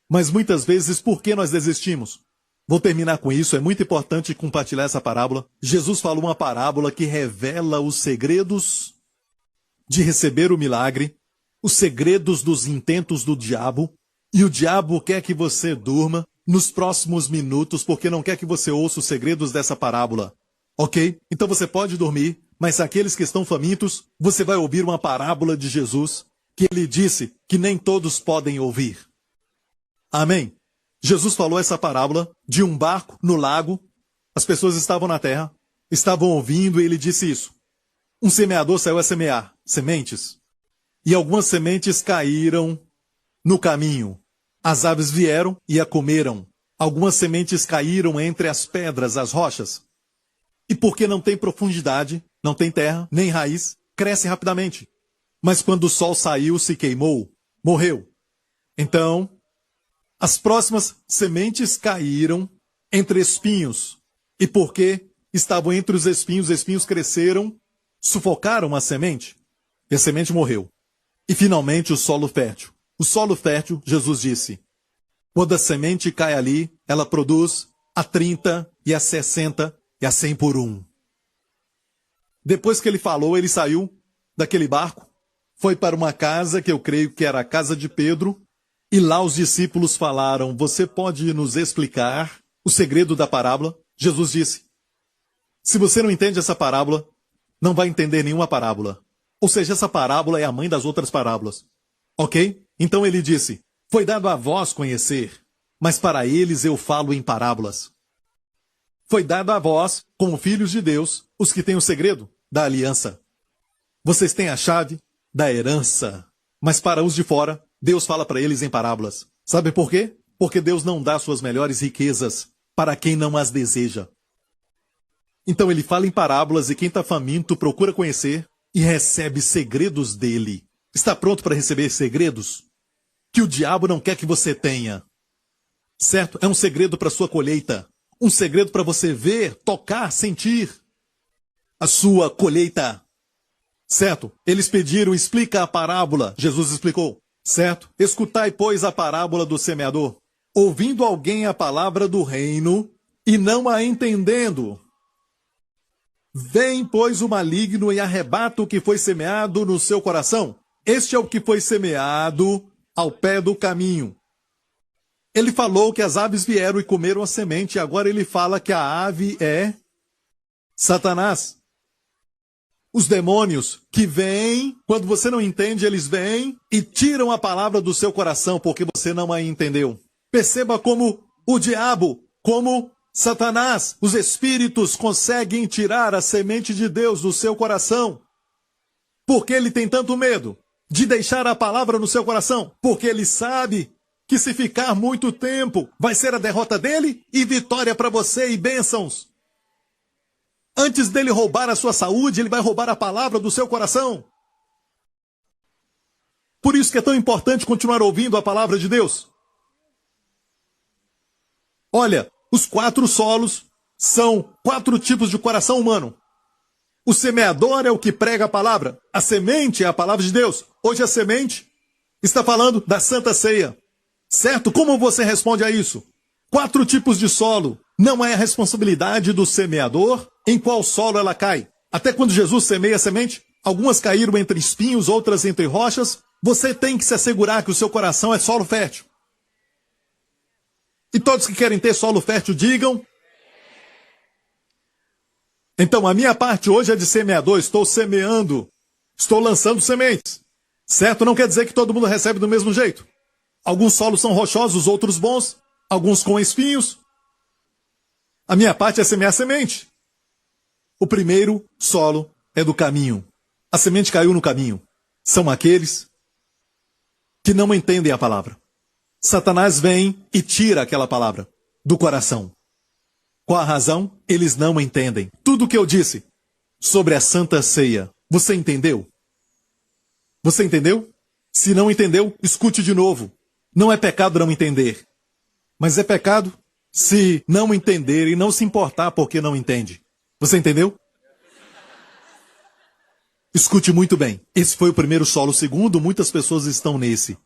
Mas muitas vezes, por que nós desistimos? Vou terminar com isso, é muito importante compartilhar essa parábola. Jesus falou uma parábola que revela os segredos de receber o milagre, os segredos dos intentos do diabo, e o diabo quer que você durma nos próximos minutos, porque não quer que você ouça os segredos dessa parábola. Ok? Então você pode dormir, mas aqueles que estão famintos, você vai ouvir uma parábola de Jesus, que ele disse que nem todos podem ouvir. Amém? Jesus falou essa parábola de um barco no lago, as pessoas estavam na terra, estavam ouvindo e ele disse isso. Um semeador saiu a semear sementes, e algumas sementes caíram no caminho. As aves vieram e a comeram. Algumas sementes caíram entre as pedras, as rochas. E porque não tem profundidade, não tem terra, nem raiz, cresce rapidamente. Mas quando o sol saiu, se queimou, morreu. Então, as próximas sementes caíram entre espinhos. E porque estavam entre os espinhos cresceram, sufocaram a semente. E a semente morreu. E finalmente o solo fértil. O solo fértil, Jesus disse, quando a semente cai ali, ela produz a 30 e a 60 e a 100 por 1. Depois que ele falou, ele saiu daquele barco, foi para uma casa que eu creio que era a casa de Pedro, e lá os discípulos falaram, você pode nos explicar o segredo da parábola? Jesus disse, se você não entende essa parábola, não vai entender nenhuma parábola. Ou seja, essa parábola é a mãe das outras parábolas. Ok? Então ele disse, foi dado a vós conhecer, mas para eles eu falo em parábolas. Foi dado a vós, como filhos de Deus, os que têm o segredo da aliança. Vocês têm a chave da herança. Mas para os de fora, Deus fala para eles em parábolas. Sabe por quê? Porque Deus não dá suas melhores riquezas para quem não as deseja. Então ele fala em parábolas e quem está faminto procura conhecer e recebe segredos dele. Está pronto para receber segredos? Que o diabo não quer que você tenha. Certo? É um segredo para sua colheita. Um segredo para você ver, tocar, sentir a sua colheita. Certo? Eles pediram, explica a parábola. Jesus explicou. Certo? Escutai, pois, a parábola do semeador. Ouvindo alguém a palavra do reino e não a entendendo. Vem, pois, o maligno e arrebata o que foi semeado no seu coração. Este é o que foi semeado ao pé do caminho. Ele falou que as aves vieram e comeram a semente, e agora ele fala que a ave é Satanás. Os demônios que vêm, quando você não entende, eles vêm e tiram a palavra do seu coração, porque você não a entendeu. Perceba como o diabo, como Satanás, os espíritos conseguem tirar a semente de Deus do seu coração. Por que ele tem tanto medo? de deixar a palavra no seu coração, porque ele sabe que se ficar muito tempo, vai ser a derrota dele e vitória para você e bênçãos. Antes dele roubar a sua saúde, ele vai roubar a palavra do seu coração. Por isso que é tão importante continuar ouvindo a palavra de Deus. Olha, os 4 solos são 4 tipos de coração humano. O semeador é o que prega a palavra. A semente é a palavra de Deus. Hoje a semente está falando da Santa Ceia. Certo? Como você responde a isso? 4 tipos de solo. Não é a responsabilidade do semeador em qual solo ela cai. Até quando Jesus semeia a semente, algumas caíram entre espinhos, outras entre rochas. Você tem que se assegurar que o seu coração é solo fértil. E todos que querem ter solo fértil, digam. Então, a minha parte hoje é de semeador. Estou semeando. Estou lançando sementes. Certo? Não quer dizer que todo mundo recebe do mesmo jeito. Alguns solos são rochosos, outros bons. Alguns com espinhos. A minha parte é semear semente. O primeiro solo é do caminho. A semente caiu no caminho. São aqueles que não entendem a palavra. Satanás vem e tira aquela palavra do coração. Qual a razão? Eles não entendem. Tudo o que eu disse sobre a Santa Ceia, você entendeu? Você entendeu? Se não entendeu, escute de novo. Não é pecado não entender. Mas é pecado se não entender e não se importar porque não entende. Você entendeu? Escute muito bem. Esse foi o primeiro solo. O segundo, muitas pessoas estão nesse.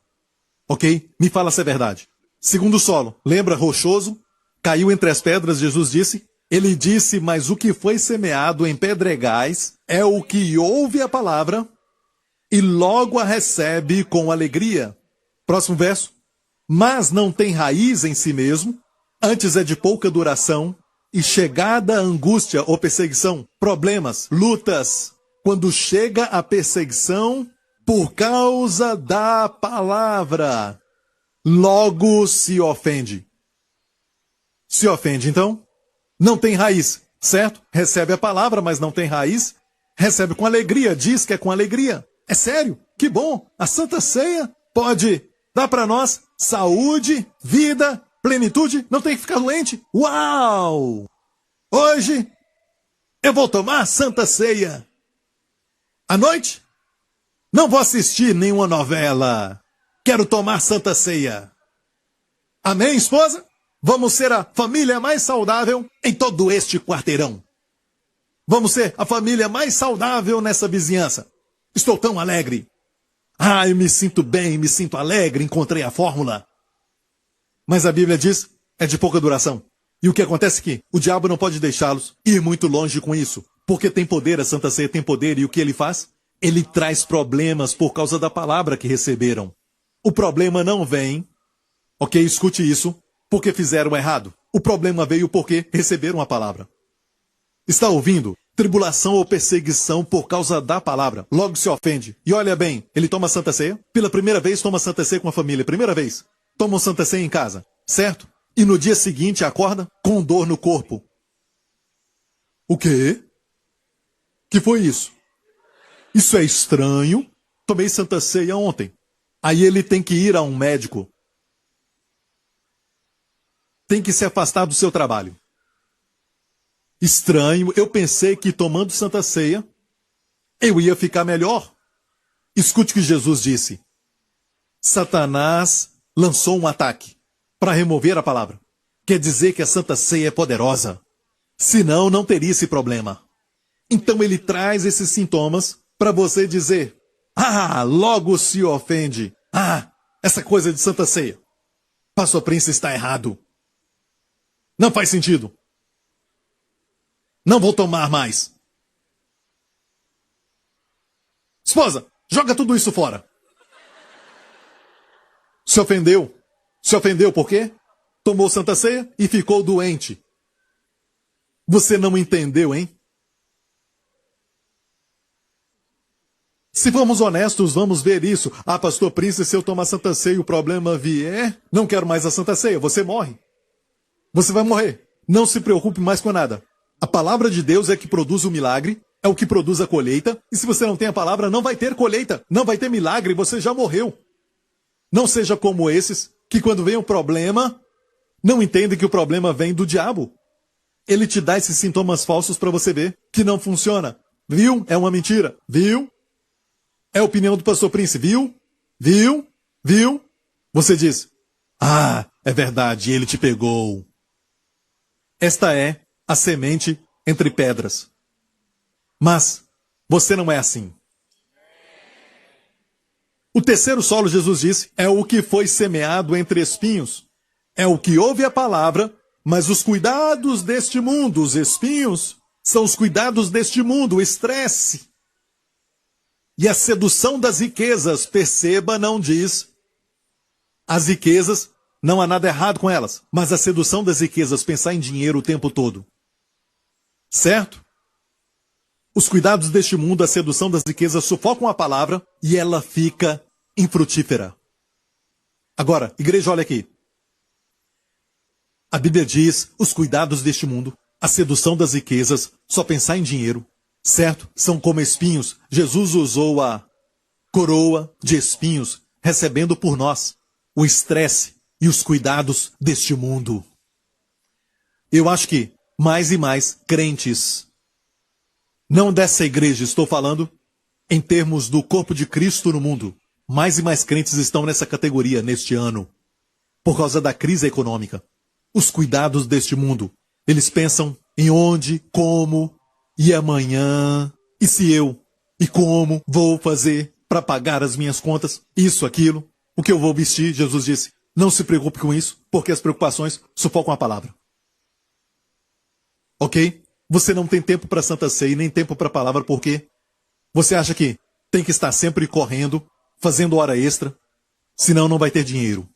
Ok? Me fala se é verdade. Segundo solo, lembra rochoso? Caiu entre as pedras, Jesus disse. Ele disse, mas o que foi semeado em pedregais é o que ouve a palavra e logo a recebe com alegria. Próximo verso. Mas não tem raiz em si mesmo, antes é de pouca duração, e chegada a angústia ou perseguição, problemas, lutas. Quando chega a perseguição por causa da palavra, logo se ofende. Se ofende, então, não tem raiz, certo? Recebe a palavra, mas não tem raiz. Recebe com alegria, diz que é com alegria. É sério, que bom. A Santa Ceia pode dar para nós saúde, vida, plenitude, não tem que ficar doente. Uau! Hoje eu vou tomar Santa Ceia. À noite, não vou assistir nenhuma novela. Quero tomar Santa Ceia. Amém, esposa? Vamos ser a família mais saudável em todo este quarteirão. Vamos ser a família mais saudável nessa vizinhança. Estou tão alegre. Ah, eu me sinto bem, me sinto alegre, encontrei a fórmula. Mas a Bíblia diz, é de pouca duração. E o que acontece aqui? O diabo não pode deixá-los ir muito longe com isso. Porque tem poder, a Santa Ceia tem poder, e o que ele faz? Ele traz problemas por causa da palavra que receberam. O problema não vem, ok, escute isso, porque fizeram errado. O problema veio porque receberam a palavra. Está ouvindo? Tribulação ou perseguição por causa da palavra. Logo se ofende. E olha bem, ele toma Santa Ceia. Pela primeira vez toma Santa Ceia com a família. Primeira vez. Toma Santa Ceia em casa. Certo? E no dia seguinte acorda com dor no corpo. O quê? Que foi isso? Isso é estranho. Tomei Santa Ceia ontem. Aí ele tem que ir a um médico. Tem que se afastar do seu trabalho. Estranho, eu pensei que tomando Santa Ceia, eu ia ficar melhor. Escute o que Jesus disse. Satanás lançou um ataque para remover a palavra. Quer dizer que a Santa Ceia é poderosa. Senão, não teria esse problema. Então ele traz esses sintomas para você dizer, ah, logo se ofende. Ah, essa coisa de Santa Ceia. Pastor Prince está errado. Não faz sentido. Não vou tomar mais. Esposa, joga tudo isso fora. Se ofendeu. Se ofendeu por quê? Tomou Santa Ceia e ficou doente. Você não entendeu, hein? Se formos honestos, vamos ver isso. Ah, pastor Prince, se eu tomar Santa Ceia e o problema vier, não quero mais a Santa Ceia, você morre. Você vai morrer. Não se preocupe mais com nada. A palavra de Deus é que produz o milagre é o que produz a colheita. E se você não tem a palavra, não vai ter colheita, não vai ter milagre, você já morreu. Não seja como esses que quando vem um problema, não entendem que o problema vem do diabo. Ele te dá esses sintomas falsos para você ver que não funciona. Viu? É uma mentira. Viu? É a opinião do pastor Prince. Viu? Viu? Viu? Você diz, ah, é verdade, ele te pegou. Esta é a semente entre pedras. Mas você não é assim. O terceiro solo, Jesus disse, é o que foi semeado entre espinhos. É o que ouve a palavra, mas os cuidados deste mundo, os espinhos, são os cuidados deste mundo, o estresse. E a sedução das riquezas, perceba, não diz. As riquezas, não há nada errado com elas, mas a sedução das riquezas, pensar em dinheiro o tempo todo. Certo? Os cuidados deste mundo, a sedução das riquezas, sufocam a palavra e ela fica infrutífera. Agora, igreja, olha aqui. A Bíblia diz, os cuidados deste mundo, a sedução das riquezas, só pensar em dinheiro, certo? São como espinhos. Jesus usou a coroa de espinhos, recebendo por nós o estresse e os cuidados deste mundo. Eu acho que mais e mais crentes, não dessa igreja, estou falando em termos do corpo de Cristo no mundo, mais e mais crentes estão nessa categoria neste ano, por causa da crise econômica. Os cuidados deste mundo, eles pensam em onde, como, e amanhã, e se eu, e como vou fazer para pagar as minhas contas, isso, aquilo, o que eu vou vestir. Jesus disse, não se preocupe com isso, porque as preocupações sufocam a palavra. Ok? Você não tem tempo para Santa Ceia, nem tempo para a palavra, porque você acha que tem que estar sempre correndo, fazendo hora extra, senão não vai ter dinheiro.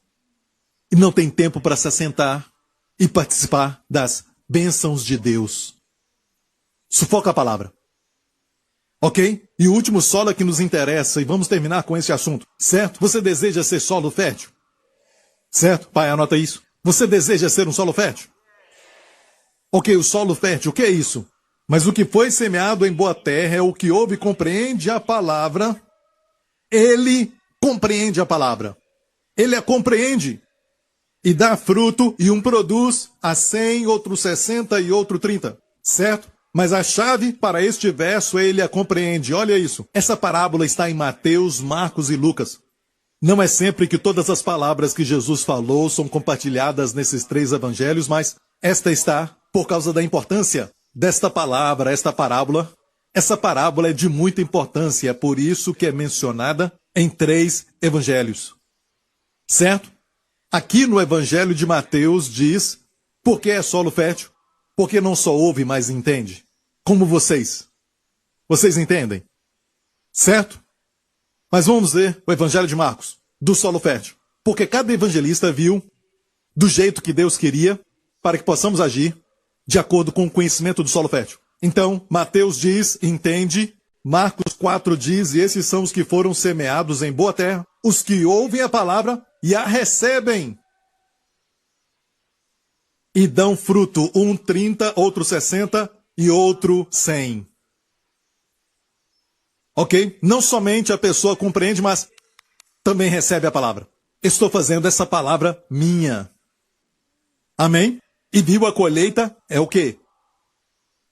E não tem tempo para se assentar e participar das bênçãos de Deus. Sufoca a palavra. Ok? E o último solo que nos interessa, e vamos terminar com esse assunto, certo? Você deseja ser solo fértil? Certo? Pai, anota isso. Você deseja ser um solo fértil? Ok, o solo fértil, o que é isso? Mas o que foi semeado em boa terra é o que ouve e compreende a palavra. Ele compreende a palavra. Ele a compreende. E dá fruto, e um produz a 100, outro 60 e outro 30. Certo? Mas a chave para este verso, ele a compreende. Olha isso. Essa parábola está em Mateus, Marcos e Lucas. Não é sempre que todas as palavras que Jesus falou são compartilhadas nesses três evangelhos, mas esta está por causa da importância desta palavra, esta parábola. Essa parábola é de muita importância, é por isso que é mencionada em três evangelhos. Certo? Aqui no evangelho de Mateus diz, por que é solo fértil? Porque não só ouve, mas entende. Como vocês. Vocês entendem? Certo? Mas vamos ver o evangelho de Marcos, do solo fértil. Porque cada evangelista viu do jeito que Deus queria para que possamos agir de acordo com o conhecimento do solo fértil. Então, Mateus diz, entende. Marcos 4 diz, e esses são os que foram semeados em boa terra, os que ouvem a palavra e a recebem. E dão fruto, um 30, outro 60 e outro 100. Ok? Não somente a pessoa compreende, mas também recebe a palavra. Estou fazendo essa palavra minha. Amém? E viu a colheita é o quê?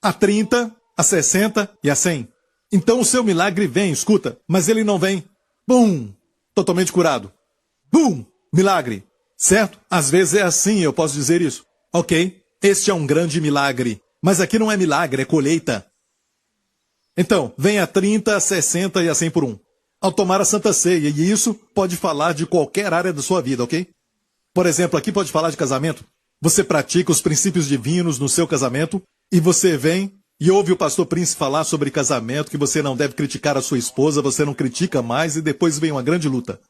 A 30, a 60 e a 100. Então o seu milagre vem, escuta, mas ele não vem. Bum! Totalmente curado. Bum! Milagre. Certo? Às vezes é assim, eu posso dizer isso. Ok? Este é um grande milagre. Mas aqui não é milagre, é colheita. Então, vem a 30, a 60 e a 100 por 1. Ao tomar a Santa Ceia, e isso pode falar de qualquer área da sua vida, ok? Por exemplo, aqui pode falar de casamento. Você pratica os princípios divinos no seu casamento, e você vem e ouve o pastor Prince falar sobre casamento, que você não deve criticar a sua esposa, você não critica mais, e depois vem uma grande luta.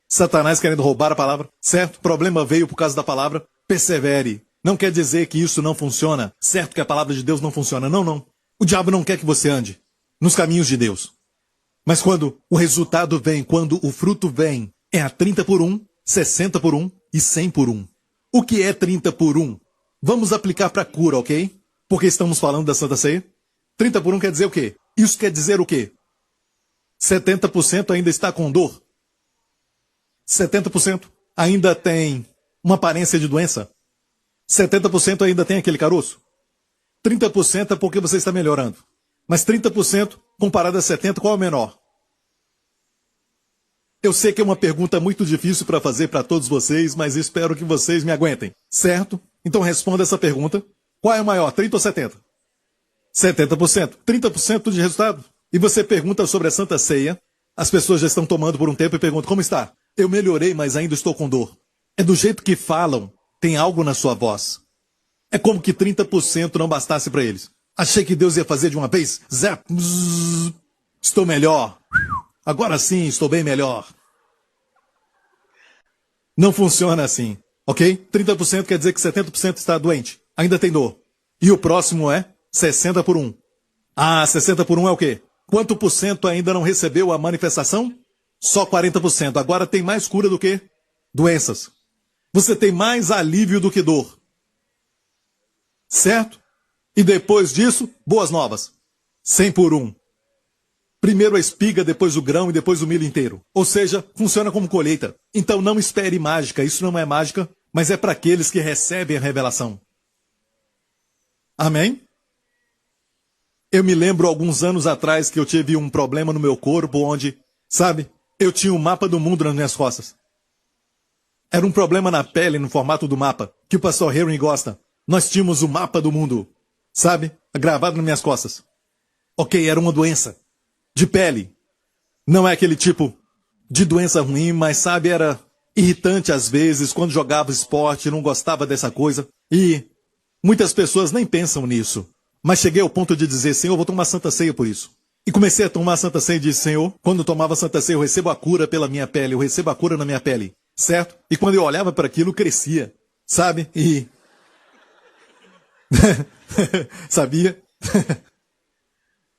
Satanás querendo roubar a palavra, certo? O problema veio por causa da palavra. Persevere. Não quer dizer que isso não funciona, certo que a palavra de Deus não funciona. Não, não. O diabo não quer que você ande nos caminhos de Deus. Mas quando o resultado vem, quando o fruto vem, é a 30 por 1, 60 por 1 e 100 por 1. O que é 30 por 1? Vamos aplicar para cura, ok? Porque estamos falando da Santa Ceia. 30 por 1 quer dizer o quê? Isso quer dizer o quê? 70% ainda está com dor. 70% ainda tem uma aparência de doença. 70% ainda tem aquele caroço. 30% é porque você está melhorando. Mas 30% comparado a 70%, qual é o menor? Eu sei que é uma pergunta muito difícil para fazer para todos vocês, mas espero que vocês me aguentem, certo? Então responda essa pergunta. Qual é o maior, 30 ou 70? 70%. 30% de resultado. E você pergunta sobre a Santa Ceia. As pessoas já estão tomando por um tempo e perguntam, como está? Eu melhorei, mas ainda estou com dor. É do jeito que falam, tem algo na sua voz. É como que 30% não bastasse para eles. Achei que Deus ia fazer de uma vez. Zap, bzz, estou melhor. Agora sim, estou bem melhor. Não funciona assim, ok? 30% quer dizer que 70% está doente. Ainda tem dor. E o próximo é 60 por 1. Ah, 60 por 1 é o quê? Quanto por cento ainda não recebeu a manifestação? Só 40%. Agora tem mais cura do que doenças. Você tem mais alívio do que dor. Certo? E depois disso, boas novas. 100 por 1. Primeiro a espiga, depois o grão e depois o milho inteiro. Ou seja, funciona como colheita. Então não espere mágica. Isso não é mágica, mas é para aqueles que recebem a revelação. Amém? Eu me lembro alguns anos atrás que eu tive um problema no meu corpo onde, sabe, eu tinha um mapa do mundo nas minhas costas. Era um problema na pele, no formato do mapa, que o pastor Henry gosta. Nós tínhamos o mapa do mundo, sabe, gravado nas minhas costas. Ok, era uma doença de pele. Não é aquele tipo de doença ruim, mas sabe, era irritante às vezes, quando jogava esporte, não gostava dessa coisa. E muitas pessoas nem pensam nisso. Mas cheguei ao ponto de dizer, Senhor, eu vou tomar Santa Ceia por isso. E comecei a tomar Santa Ceia e disse, Senhor, quando eu tomava Santa Ceia, eu recebo a cura pela minha pele, eu recebo a cura na minha pele, certo? E quando eu olhava para aquilo, crescia, sabe? E... sabia?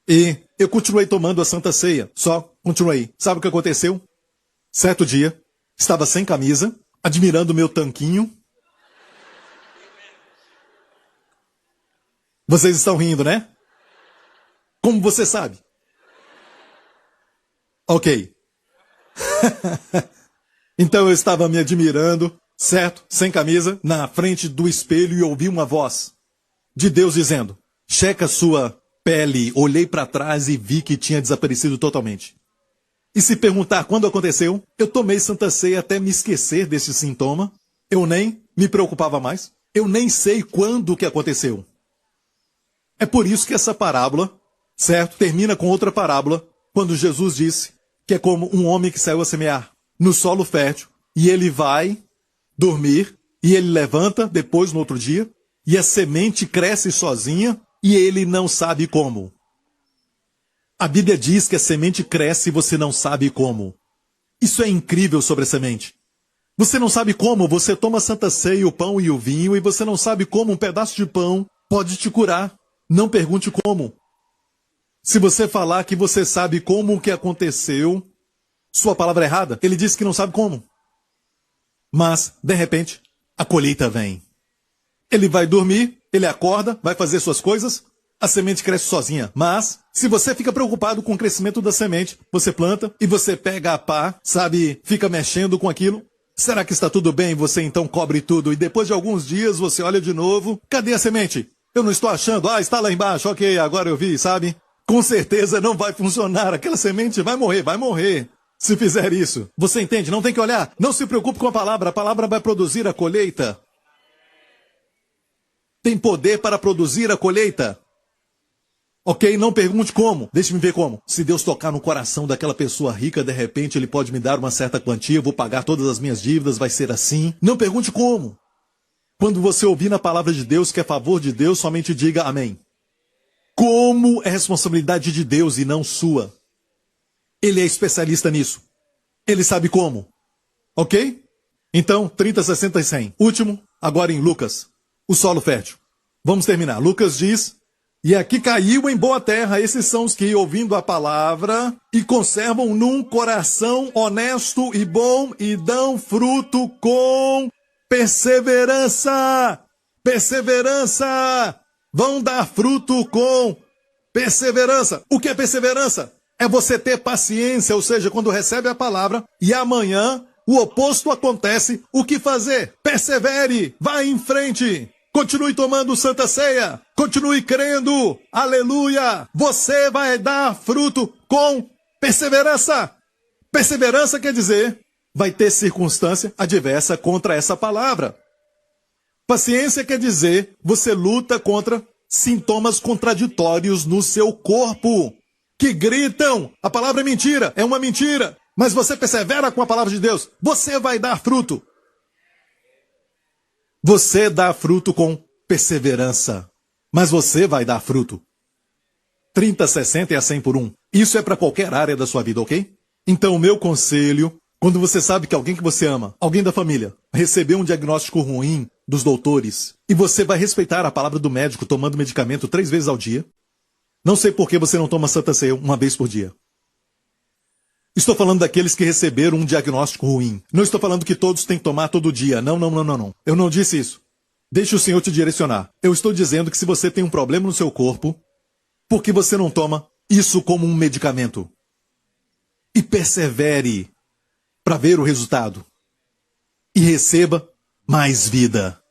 E eu continuei tomando a Santa Ceia, só continuei. Sabe o que aconteceu? Certo dia, estava sem camisa, admirando o meu tanquinho. Vocês estão rindo, né? Como você sabe? Ok. Então eu estava me admirando, certo? Sem camisa, na frente do espelho e ouvi uma voz de Deus dizendo, checa sua pele. Olhei para trás e vi que tinha desaparecido totalmente. E se perguntar quando aconteceu, eu tomei Santa Ceia até me esquecer desse sintoma. Eu nem me preocupava mais. Eu nem sei quando que aconteceu. É por isso que essa parábola, certo, termina com outra parábola, quando Jesus disse que é como um homem que saiu a semear no solo fértil, e ele vai dormir, e ele levanta depois no outro dia, e a semente cresce sozinha, e ele não sabe como. A Bíblia diz que a semente cresce e você não sabe como. Isso é incrível sobre a semente. Você não sabe como, você toma a Santa Ceia, o pão e o vinho, e você não sabe como um pedaço de pão pode te curar. Não pergunte como. Se você falar que você sabe como o que aconteceu, sua palavra é errada. Ele disse que não sabe como. Mas, de repente, a colheita vem. Ele vai dormir, ele acorda, vai fazer suas coisas, a semente cresce sozinha. Mas, se você fica preocupado com o crescimento da semente, você planta e você pega a pá, sabe, fica mexendo com aquilo. Será que está tudo bem? Você então cobre tudo e depois de alguns dias você olha de novo. Cadê a semente? Eu não estou achando. Ah, está lá embaixo. Ok, agora eu vi, sabe? Com certeza não vai funcionar. Aquela semente vai morrer. Se fizer isso. Você entende? Não tem que olhar. Não se preocupe com a palavra vai produzir a colheita. Tem poder para produzir a colheita. Ok? Não pergunte como. Deixe-me ver como. Se Deus tocar no coração daquela pessoa rica, de repente Ele pode me dar uma certa quantia, eu vou pagar todas as minhas dívidas, vai ser assim. Não pergunte como. Quando você ouvir na palavra de Deus que é a favor de Deus, somente diga amém. Como é responsabilidade de Deus e não sua. Ele é especialista nisso. Ele sabe como. Ok? Então, 30, 60 e 100. Último, agora em Lucas. O solo fértil. Vamos terminar. Lucas diz, e aqui caiu em boa terra. Esses são os que, ouvindo a palavra, e conservam num coração honesto e bom, e dão fruto com perseverança. Perseverança. Vão dar fruto com Perseverança. O que é perseverança? É você ter paciência, ou seja, quando recebe a palavra e amanhã o oposto acontece, o que fazer? Persevere, vá em frente. Continue tomando Santa Ceia. Continue crendo. Aleluia. Você vai dar fruto com perseverança. Perseverança quer dizer, vai ter circunstância adversa contra essa palavra. Paciência quer dizer, você luta contra sintomas contraditórios no seu corpo, que gritam, a palavra é mentira, é uma mentira, mas você persevera com a palavra de Deus, você vai dar fruto. Você dá fruto com perseverança, mas você vai dar fruto. 30, 60 e a 100 por 1. Isso é para qualquer área da sua vida, ok? Então, o meu conselho, quando você sabe que alguém que você ama, alguém da família, recebeu um diagnóstico ruim dos doutores, e você vai respeitar a palavra do médico tomando medicamento 3 vezes ao dia, não sei por que você não toma Santa Ceia 1 vez por dia. Estou falando daqueles que receberam um diagnóstico ruim. Não estou falando que todos têm que tomar todo dia. Não. Eu não disse isso. Deixe o Senhor te direcionar. Eu estou dizendo que se você tem um problema no seu corpo, por que você não toma isso como um medicamento? E persevere para ver o resultado. E receba mais vida.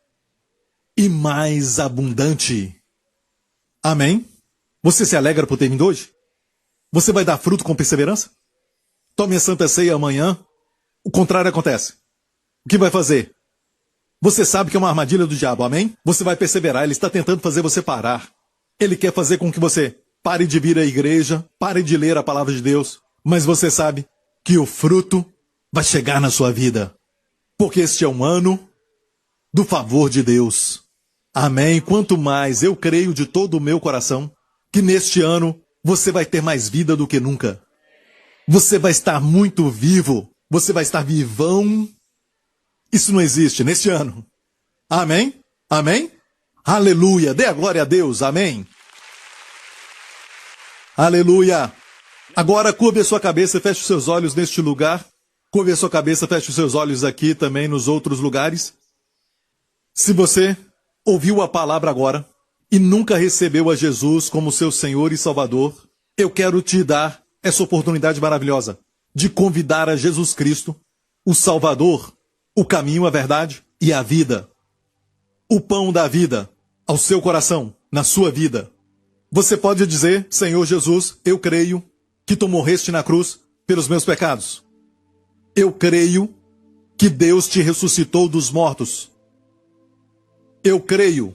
E mais abundante. Amém? Você se alegra por ter vindo hoje? Você vai dar fruto com perseverança? Tome a Santa Ceia amanhã, o contrário acontece. O que vai fazer? Você sabe que é uma armadilha do diabo, amém? Você vai perseverar, ele está tentando fazer você parar. Ele quer fazer com que você pare de vir à igreja, pare de ler a palavra de Deus, mas você sabe que o fruto vai chegar na sua vida. Porque este é um ano do favor de Deus. Amém? Quanto mais eu creio de todo o meu coração que neste ano você vai ter mais vida do que nunca. Você vai estar muito vivo. Você vai estar vivão. Isso não existe neste ano. Amém? Amém? Aleluia. Dê a glória a Deus. Amém? Aleluia. Agora curve a sua cabeça e feche os seus olhos neste lugar. Curve a sua cabeça, feche os seus olhos aqui também nos outros lugares. Se você ouviu a palavra agora e nunca recebeu a Jesus como seu Senhor e Salvador, eu quero te dar essa oportunidade maravilhosa de convidar a Jesus Cristo, o Salvador, o caminho, a verdade e a vida. O pão da vida ao seu coração, na sua vida. Você pode dizer, Senhor Jesus, eu creio que tu morreste na cruz pelos meus pecados. Eu creio que Deus te ressuscitou dos mortos. Eu creio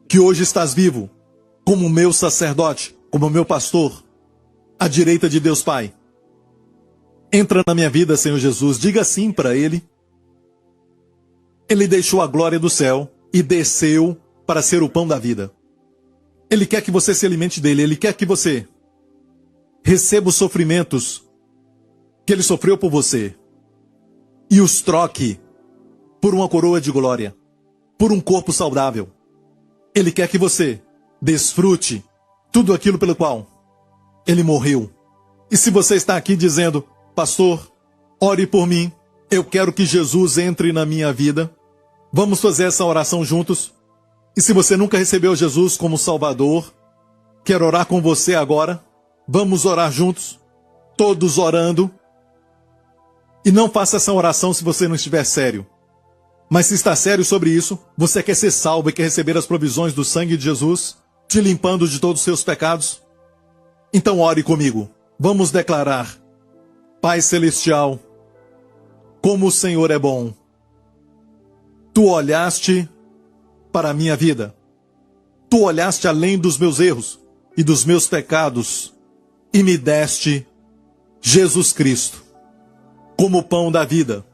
que hoje estás vivo como meu sacerdote, como meu pastor, à direita de Deus Pai. Entra na minha vida, Senhor Jesus, diga sim para Ele. Ele deixou a glória do céu e desceu para ser o pão da vida. Ele quer que você se alimente dele, Ele quer que você receba os sofrimentos que Ele sofreu por você e os troque por uma coroa de glória, por um corpo saudável. Ele quer que você desfrute tudo aquilo pelo qual Ele morreu. E se você está aqui dizendo, pastor, ore por mim, eu quero que Jesus entre na minha vida, vamos fazer essa oração juntos. E se você nunca recebeu Jesus como Salvador, quero orar com você agora, vamos orar juntos, todos orando. E não faça essa oração se você não estiver sério. Mas se está sério sobre isso, você quer ser salvo e quer receber as provisões do sangue de Jesus, te limpando de todos os seus pecados, então ore comigo. Vamos declarar: Pai Celestial, como o Senhor é bom. Tu olhaste para a minha vida. Tu olhaste além dos meus erros e dos meus pecados e me deste Jesus Cristo como o pão da vida,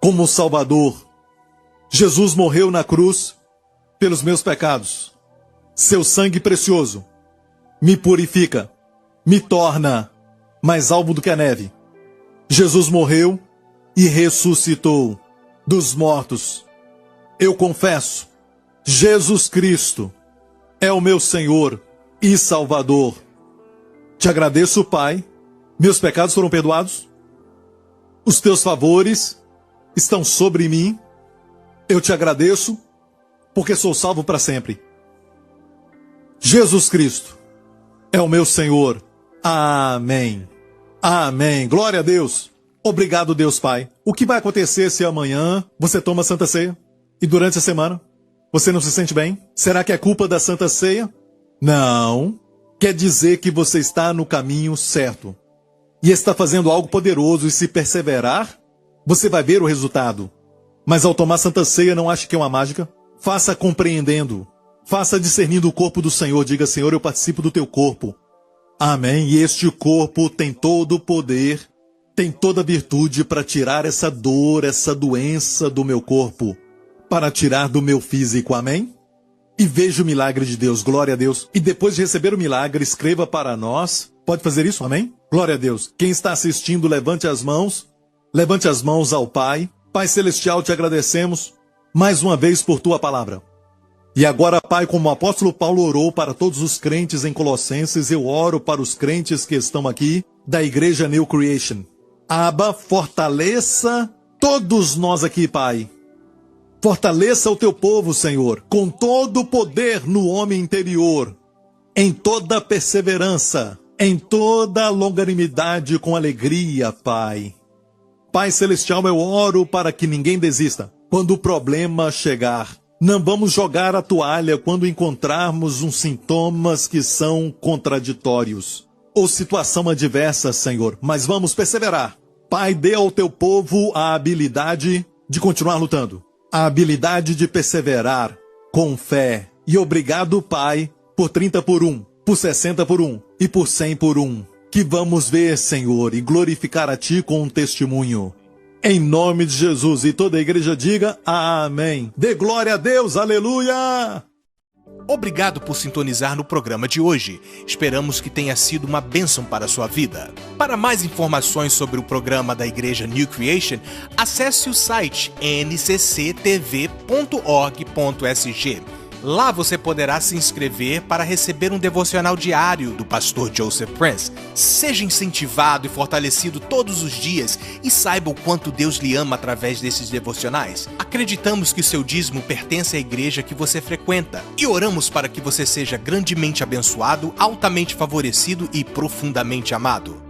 como o Salvador. Jesus morreu na cruz pelos meus pecados. Seu sangue precioso me purifica, me torna mais alvo do que a neve. Jesus morreu e ressuscitou dos mortos. Eu confesso, Jesus Cristo é o meu Senhor e Salvador. Te agradeço, Pai, meus pecados foram perdoados, os teus favores estão sobre mim. Eu te agradeço, porque sou salvo para sempre. Jesus Cristo é o meu Senhor. Amém. Amém. Glória a Deus. Obrigado, Deus Pai. O que vai acontecer se amanhã você toma a Santa Ceia e durante a semana você não se sente bem? Será que é culpa da Santa Ceia? Não. Quer dizer que você está no caminho certo e está fazendo algo poderoso, e se perseverar, você vai ver o resultado. Mas ao tomar Santa Ceia, não ache que é uma mágica. Faça compreendendo. Faça discernindo o corpo do Senhor. Diga: Senhor, eu participo do teu corpo. Amém. E este corpo tem todo o poder, tem toda a virtude para tirar essa dor, essa doença do meu corpo, para tirar do meu físico. Amém? E veja o milagre de Deus. Glória a Deus. E depois de receber o milagre, escreva para nós. Pode fazer isso? Amém? Glória a Deus. Quem está assistindo, levante as mãos. Levante as mãos ao Pai. Pai Celestial, te agradecemos mais uma vez por tua palavra. E agora, Pai, como o apóstolo Paulo orou para todos os crentes em Colossenses, eu oro para os crentes que estão aqui da Igreja New Creation. Abba, fortaleça todos nós aqui, Pai. Fortaleça o teu povo, Senhor, com todo o poder no homem interior, em toda perseverança, em toda longanimidade, com alegria, Pai. Pai Celestial, eu oro para que ninguém desista quando o problema chegar. Não vamos jogar a toalha quando encontrarmos uns sintomas que são contraditórios ou situação adversa, Senhor, mas vamos perseverar. Pai, dê ao teu povo a habilidade de continuar lutando, a habilidade de perseverar com fé. E obrigado, Pai, por 30 por 1, por 60 por 1 e por 100 por 1. Que vamos ver, Senhor, e glorificar a Ti com um testemunho. Em nome de Jesus. E toda a igreja diga amém. Dê glória a Deus, aleluia! Obrigado por sintonizar no programa de hoje. Esperamos que tenha sido uma bênção para a sua vida. Para mais informações sobre o programa da Igreja New Creation, acesse o site ncctv.org.sg. Lá você poderá se inscrever para receber um devocional diário do pastor Joseph Prince. Seja incentivado e fortalecido todos os dias e saiba o quanto Deus lhe ama através desses devocionais. Acreditamos que o seu dízimo pertence à igreja que você frequenta e oramos para que você seja grandemente abençoado, altamente favorecido e profundamente amado.